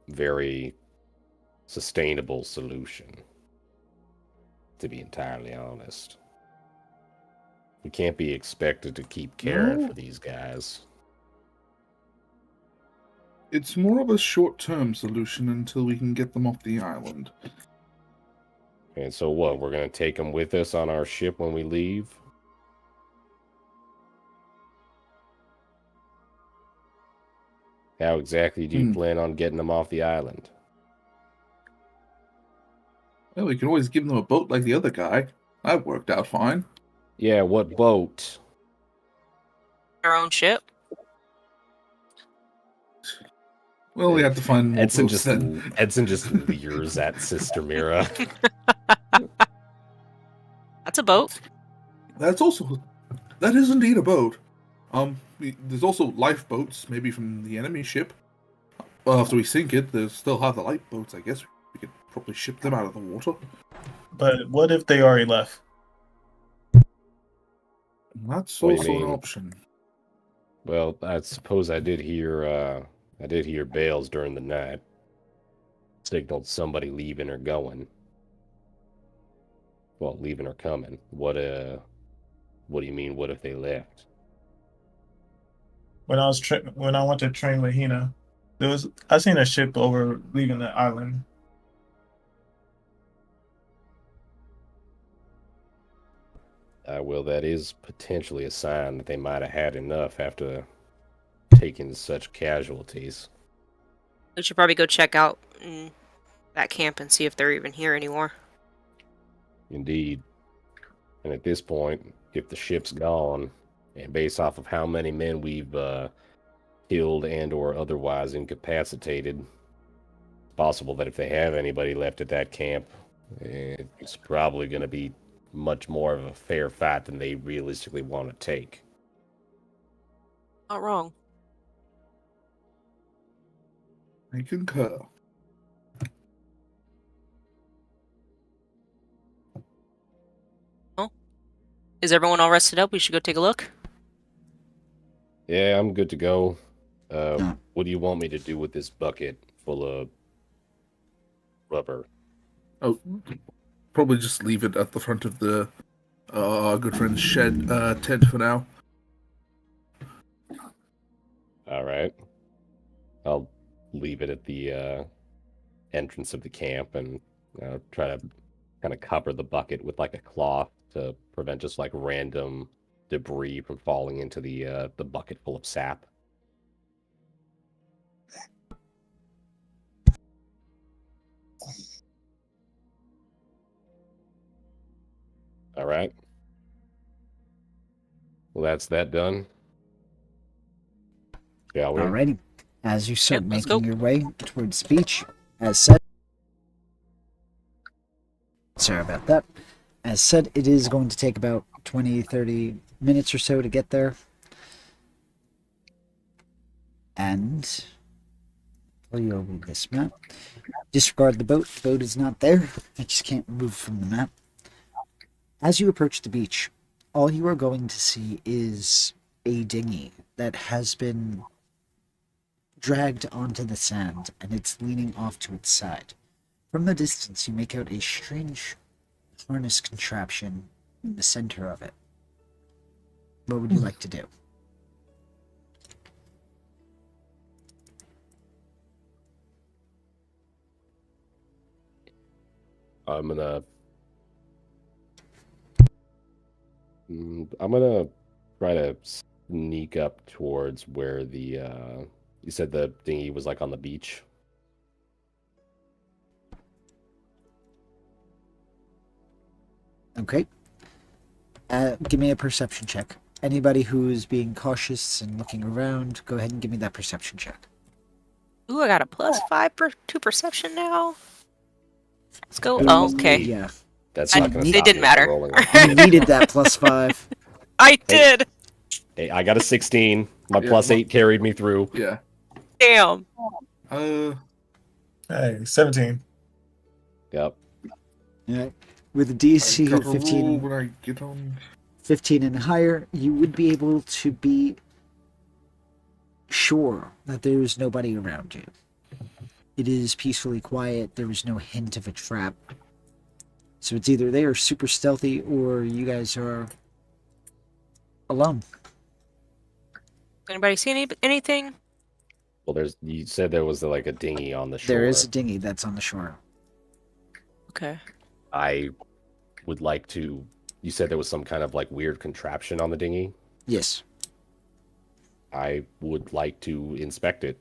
very sustainable solution, to be entirely honest. We can't be expected to keep caring No. for these guys. It's more of a short-term solution until we can get them off the island. And so what? We're gonna take them with us on our ship when we leave. How exactly do you plan on getting them off the island? Well, we can always give them a boat like the other guy. That worked out fine. Yeah, what boat? Our own ship. Well, we have to find more Edson boats just then. Edson just leers at Sister Mira. That's a boat. That is indeed a boat. There's also lifeboats, maybe from the enemy ship. Well, after we sink it, there's still have the lifeboats. I guess we could probably ship them out of the water. But what if they already left? That's What do you also an mean? option. Well, I suppose I did hear bells during the night. Signaled somebody leaving or going. Well, leaving or coming. What do you mean? What if they left? When I went to train with Hina, I seen a ship over leaving the island. Well, that is potentially a sign that they might have had enough after taking such casualties. We should probably go check out that camp and see if they're even here anymore. Indeed. And at this point, if the ship's gone, and based off of how many men we've killed and or otherwise incapacitated, it's possible that if they have anybody left at that camp, it's probably going to be much more of a fair fight than they realistically want to take. Not wrong. I concur. Is everyone all rested up? We should go take a look. Yeah, I'm good to go. No. What do you want me to do with this bucket full of rubber? Oh, probably just leave it at the front of the our good friend's shed tent for now. All right. I'll leave it at the entrance of the camp and try to kind of cover the bucket with like a cloth to prevent just like random debris from falling into the bucket full of sap. All right. Well, that's that done. Shall we? Alrighty. As you start Yep, let's making go. your way towards the beach, as said. Sorry about that. As said, it is going to take about 20-30 minutes or so to get there. And tell you over this map. Disregard the boat. The boat is not there. I just can't move from the map. As you approach the beach, all you are going to see is a dinghy that has been dragged onto the sand, and it's leaning off to its side. From the distance, you make out a strange harness contraption in the center of it. What would you like to do? I'm gonna try to sneak up towards where the you said the dinghy was like on the beach. Okay. Give me a perception check. Anybody who's being cautious and looking around, go ahead and give me that perception check. Ooh, I got a +5 to perception now. Let's go. Oh, okay. Yeah. That's I- not gonna it stop didn't me from matter. rolling. You needed that +5. I did. Hey, I got a 16. My Yeah, +8 carried me through. Yeah. Damn. Hey, 17. Yep. Yeah. With a DC Gotta roll 15, when I get on. 15 and higher, you would be able to be sure that there is nobody around you. It is peacefully quiet. There is no hint of a trap. So it's either they are super stealthy or you guys are alone. Anybody see anything? Well, you said there was like a dinghy on the shore. There is a dinghy that's on the shore. Okay. I would like to. You said there was some kind of like weird contraption on the dinghy. Yes. I would like to inspect it.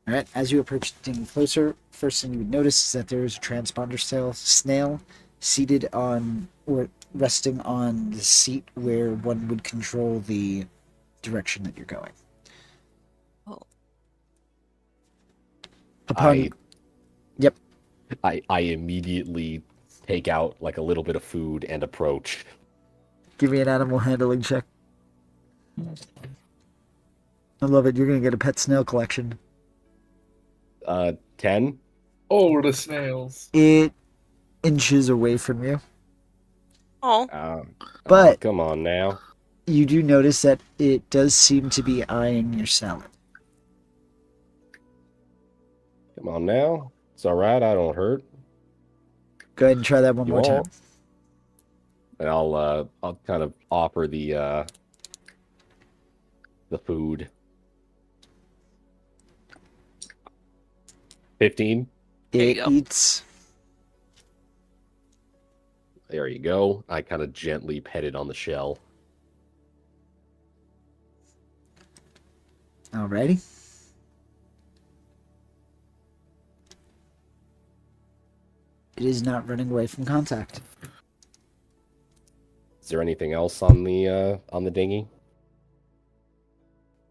All right. As you approach the dinghy closer, first thing you would notice is that there is a transponder snail seated on or resting on the seat where one would control the direction that you're going. Oh. Upon Yep. I immediately take out like a little bit of food and approach. Give me an animal handling check. I love it. You're gonna get a pet snail collection. 10. Oh, the snails. It inches away from you, Oh. But- come on now. you do notice that it does seem to be eyeing your salad. Come on now. It's all right. I don't hurt. Go ahead and try that one You more time. won't. And I'll kind of offer the food. 15. There you It go. eats. There you go. I kind of gently pet it on the shell. Alrighty. It is not running away from contact. Is there anything else on the dinghy?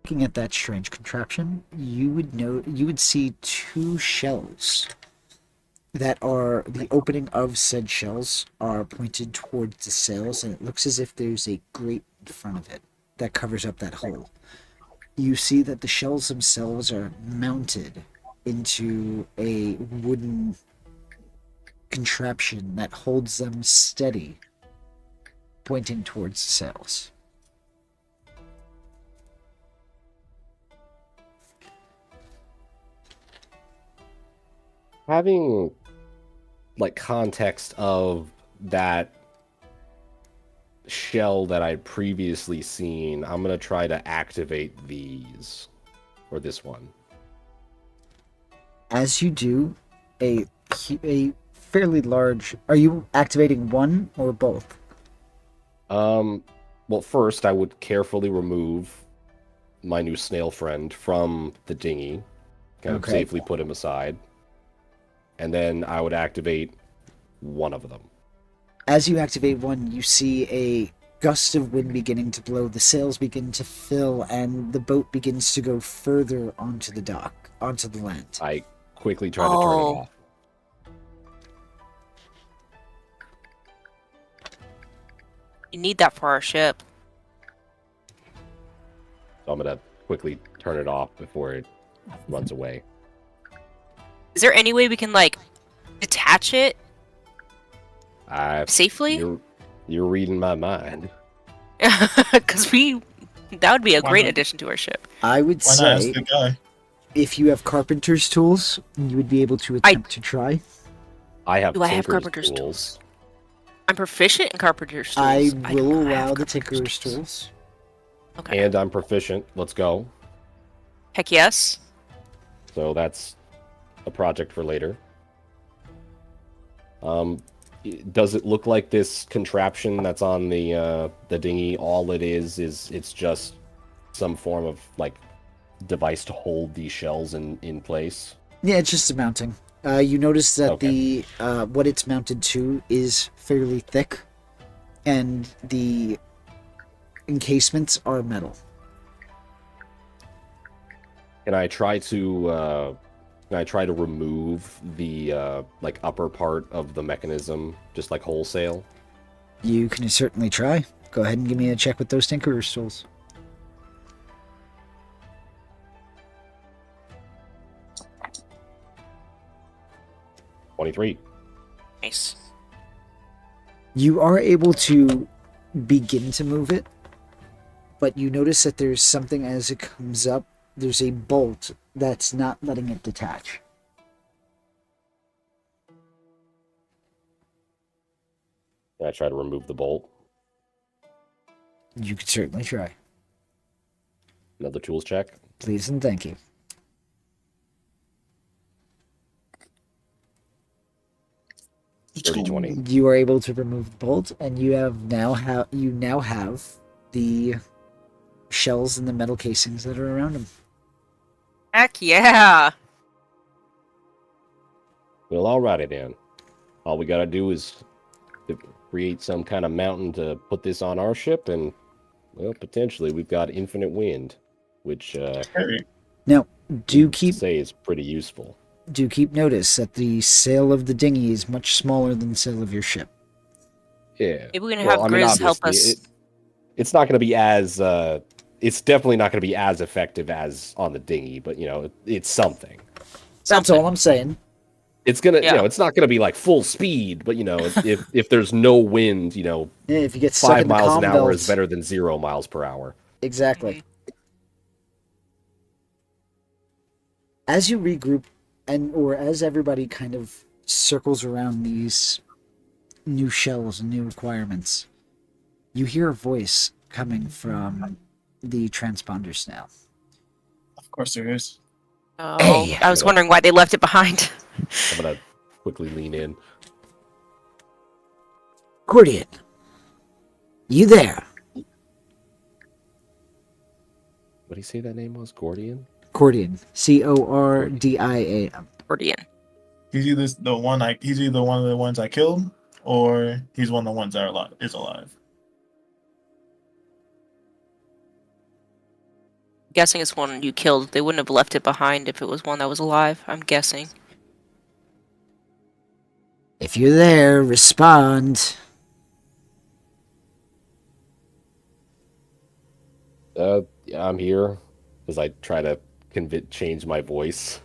Looking at that strange contraption, you would see two shells that are the opening of said shells are pointed towards the sails, and it looks as if there's a grate in front of it that covers up that hole. You see that the shells themselves are mounted into a wooden contraption that holds them steady, pointing towards the sails. Having like context of that shell that I'd previously seen, I'm gonna try to activate these or this one. As you do, a fairly large. Are you activating one or both? Well, first I would carefully remove my new snail friend from the dinghy, kind of Okay. safely put him aside, and then I would activate one of them. As you activate one, you see a gust of wind beginning to blow, the sails begin to fill, and the boat begins to go further onto the dock, onto the land. I quickly try to turn it Oh. off. You need that for our ship. So I'm gonna quickly turn it off before it runs away. Is there any way we can like detach it safely? You're reading my mind. Because that would be a Why great not? addition to our ship. I would Why not ask say, the guy? if you have carpenter's tools, you would be able to attempt to try. I have Do I have tinker's carpenter's tools? I'm proficient in carpenter's tools. I do will not have allow the carpenter's tinkerer's tools. Okay. and I'm proficient. Let's go. Heck yes. So that's a project for later. Does it look like this contraption that's on the dinghy? All it is it's just some form of like device to hold these shells in place. Yeah, it's just a mounting. You notice that Okay. the what it's mounted to is fairly thick, and the encasements are metal. Can I try to remove the like upper part of the mechanism just like wholesale? You can certainly try. Go ahead and give me a check with those tinkerer's tools. $23. Nice. You are able to begin to move it, but you notice that there's something as it comes up. There's a bolt that's not letting it detach. Can I try to remove the bolt? You could certainly try. Another tools check. Please and thank you. 20. You are able to remove the bolt, and you now have the shells and the metal casings that are around him. Heck yeah! Well, alrighty then. All we gotta do is create some kind of mountain to put this on our ship, and well, potentially we've got infinite wind, which Hey, Now, do to keep say is pretty useful. notice that the sail of the dinghy is much smaller than the sail of your ship. Yeah. Maybe we can have Grizz help us. It's not gonna be as it's definitely not gonna be as effective as on the dinghy, but it's something. That's all I'm saying. It's gonna, Yeah. it's not gonna be like full speed, but if there's no wind, Yeah, if you get stuck 5 in the miles calm an hour belt, is better than 0 miles per hour. Exactly. As you regroup, or as everybody kind of circles around these new shells and new requirements, you hear a voice coming from the transponder snail. of course there is. Oh, Hey. I was wondering why they left it behind. I'm gonna quickly lean in. Cordian, you there? What did he say that name was? Gordian? Cordian, Cordian. Gordian. He's either he's either one of the ones I killed, or he's one of the ones that is alive. Guessing it's one you killed. They wouldn't have left it behind if it was one that was alive. I'm guessing. If you're there, respond. Yeah, I'm here. As I try to change my voice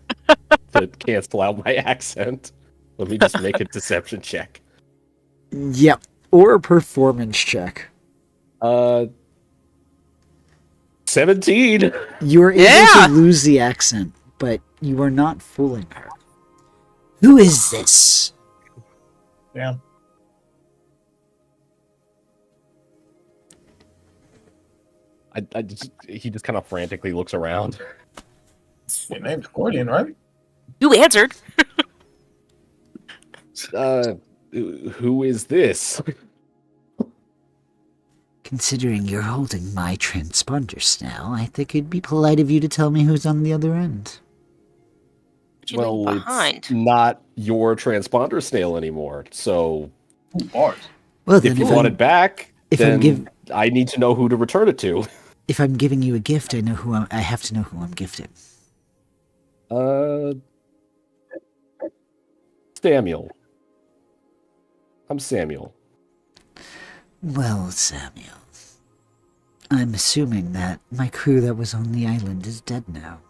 to cancel out my accent. Let me just make a deception check. Yep, or a performance check. 17. You are able Yeah! to lose the accent, but you are not fooling her. Who is this? Damn. He just kind of frantically looks around. Your name's Gordian, right? You answered. Who is this? Considering you're holding my transponder snail, I think it'd be polite of you to tell me who's on the other end. You leave behind. it's not your transponder snail anymore. So Ooh, bars. Well, if then, you if, want I'm, it back, if I'm then I need to know who to return it to. if I'm giving you a gift, I have to know who I'm gifting. Samuel. I'm Samuel. Well, Samuel, I'm assuming that my crew that was on the island is dead now.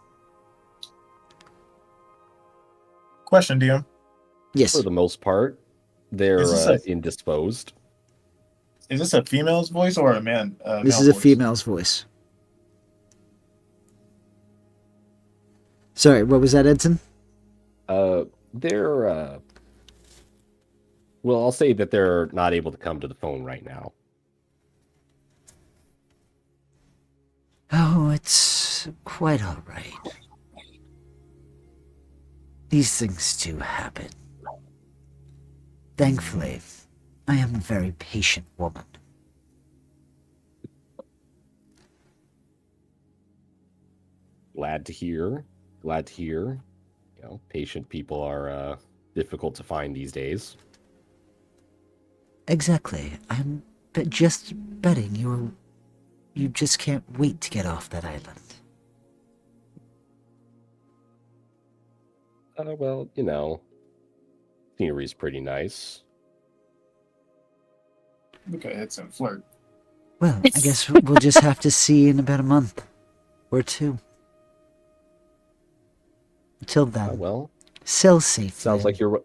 Question, DM. Yes. For the most part, they're Is this indisposed. Is this a female's voice or a man? This male is a voice? female's voice. Sorry, what was that, Edson? They're well, I'll say that they're not able to come to the phone right now. Oh, it's quite all right. These things do happen. Thankfully, I am a very patient woman. Glad to hear. Glad to hear. Patient people are difficult to find these days. Exactly. I'm just betting you just can't wait to get off that island. Well, scenery's pretty nice. We could hit some flirt. Well, I guess we'll just have to see in about a month or two. Until then, Well, sail safely.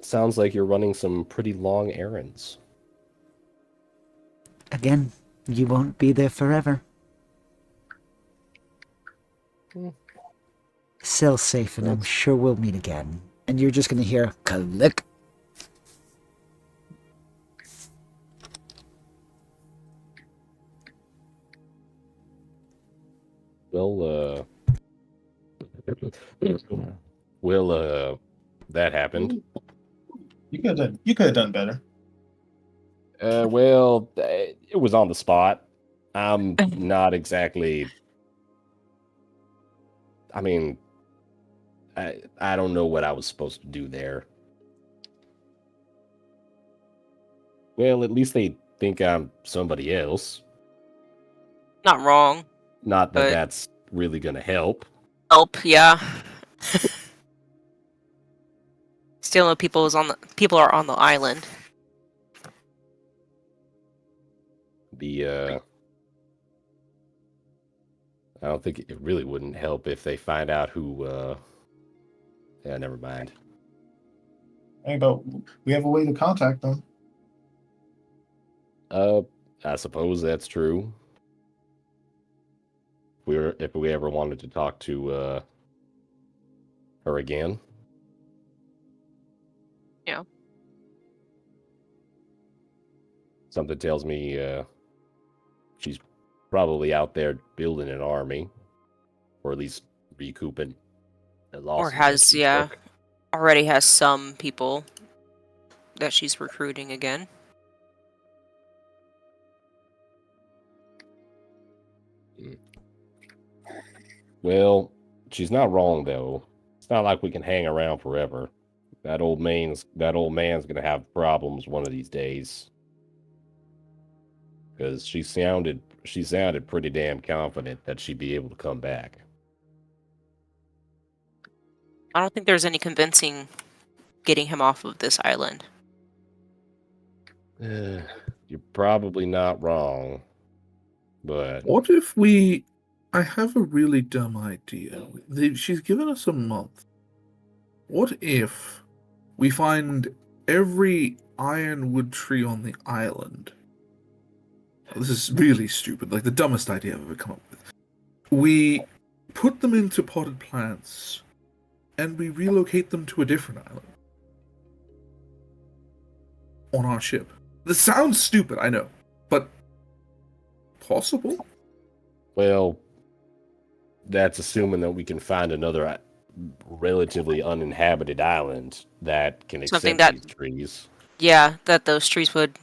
sounds like you're running some pretty long errands. Again, you won't be there forever. Sail safe, and I'm sure we'll meet again. And you're just gonna hear click. Well, that happened. You could have done better. Well, it was on the spot. I'm not exactly. I mean, I don't know what I was supposed to do there. Well, at least they think I'm somebody else. Not wrong. Not that But- that's really gonna help. Help, yeah. Still know people are on the island. I don't think it really wouldn't help if they find out who. Yeah, never mind. Hey, but we have a way to contact them. I suppose that's true. If we ever wanted to talk to her again. Yeah. Something tells me she's probably out there building an army, or at least recouping the losses. Or that has, she yeah, took. already has some people that she's recruiting again. Well, she's not wrong though. It's not like we can hang around forever. That old man's gonna have problems one of these days. Because she sounded pretty damn confident that she'd be able to come back. I don't think there's any convincing getting him off of this island. You're probably not wrong, but What if we... I have a really dumb idea. She's given us a month. What if we find every ironwood tree on the island? This is really stupid, like the dumbest idea I've ever come up with. We put them into potted plants, and we relocate them to a different island. On our ship. This sounds stupid, I know, but possible? well, that's assuming that we can find another relatively uninhabited island that can Something accept that- these trees. Yeah, that those trees would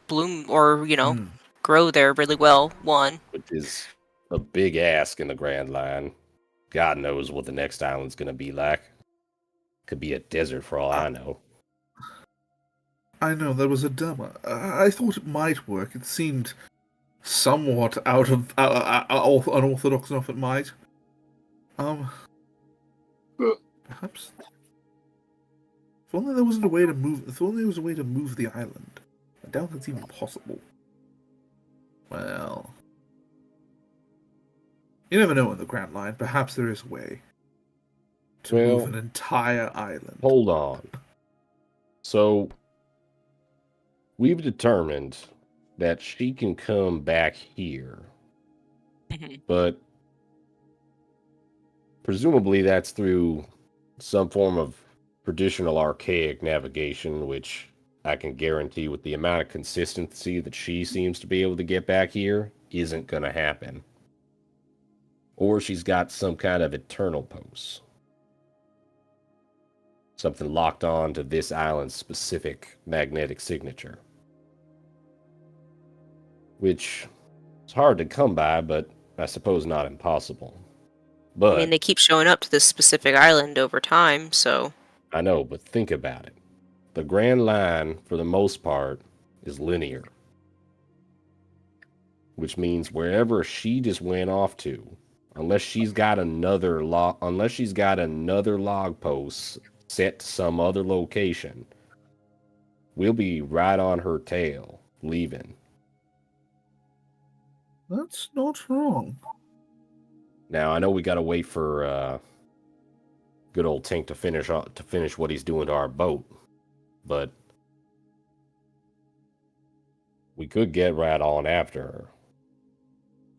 bloom or, Hmm. grow there really well, one. Which is a big ask in the Grand Line. God knows what the next island's gonna be like. Could be a desert for all I know. I know, that was a demo. I thought it might work. It seemed somewhat out of unorthodox enough. It might. Perhaps. If only there wasn't a way to move. If only there was a way to move the island. I doubt that's even possible. Well, you never know in the Grand Line. Perhaps there is a way to Well, move an entire island. Hold on. So, we've determined that she can come back here, Mhm. but presumably that's through some form of traditional archaic navigation, which I can guarantee with the amount of consistency that she seems to be able to get back here isn't going to happen. Or she's got some kind of eternal post. Something locked on to this island's specific magnetic signature. Which is hard to come by, but I suppose not impossible. But I mean, they keep showing up to this specific island over time, so I know, but think about it. The Grand Line, for the most part, is linear. Which means wherever she just went off to, unless she's got another log post set to some other location, we'll be right on her tail, leaving. That's not wrong. Now I know we gotta wait for good old Tink to finish what he's doing to our boat, but we could get right on after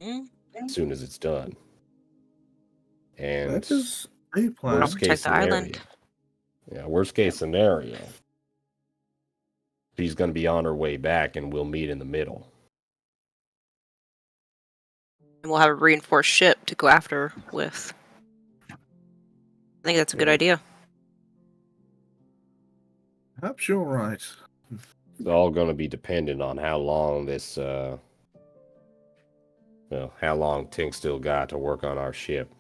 her as soon as it's done. And That is a plan. worst Protect case the scenario, island. worst case scenario, she's gonna be on her way back, and we'll meet in the middle. and we'll have a reinforced ship to go after her with. I think that's a good Yeah. idea. Perhaps you're right. It's all going to be dependent on how long this, how long Tink still got to work on our ship.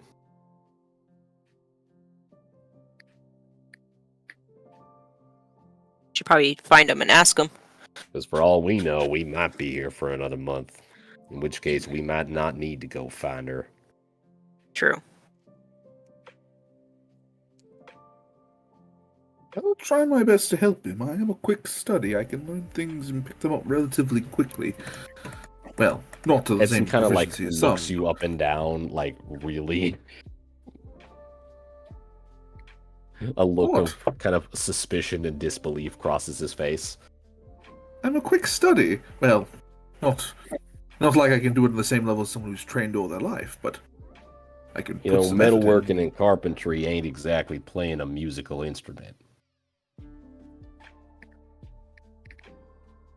Should probably find him and ask him. Because for all we know, we might be here for another month. In which case, we might not need to go find her. True. I'll try my best to help him. I am a quick study. I can learn things and pick them up relatively quickly. Well, not to the Edson same kind of like proficiency as some. looks you up and down, like really. A look of kind of suspicion and disbelief crosses his face. I'm a quick study. Well, not like I can do it on the same level as someone who's trained all their life, but I can. You put know, some effort in. metalworking and carpentry ain't exactly playing a musical instrument.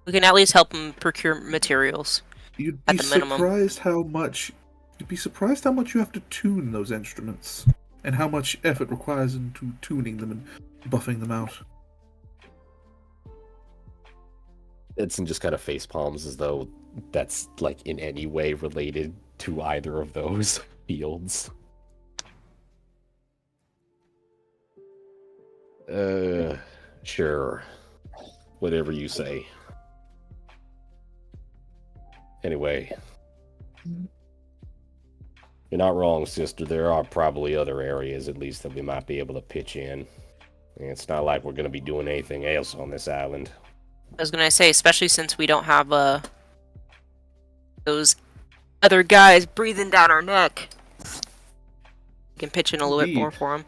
We can at least help him procure materials. You'd at be the minimum. surprised how much. You'd be surprised how much you have to tune those instruments, and how much effort requires into tuning them and buffing them out. Edson just kind of face palms as though that's like in any way related to either of those fields. Sure. Whatever you say. Anyway. You're not wrong, sister. There are probably other areas, at least, that we might be able to pitch in. And it's not like we're going to be doing anything else on this island. I was gonna say, especially since we don't have those other guys breathing down our neck. We can pitch in a little bit Indeed. more for him.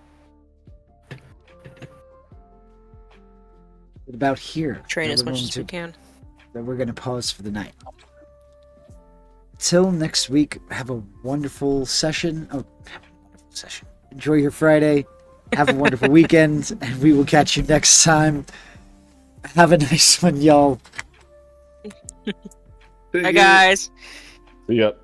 What about here? Train That as we're much going as we can. that we're going to pause for the night. Till next week, have a wonderful session. Oh, have a wonderful session. Enjoy your Friday. Have a wonderful weekend, and we will catch you next time. Have a nice one, y'all. Hi guys. Yep.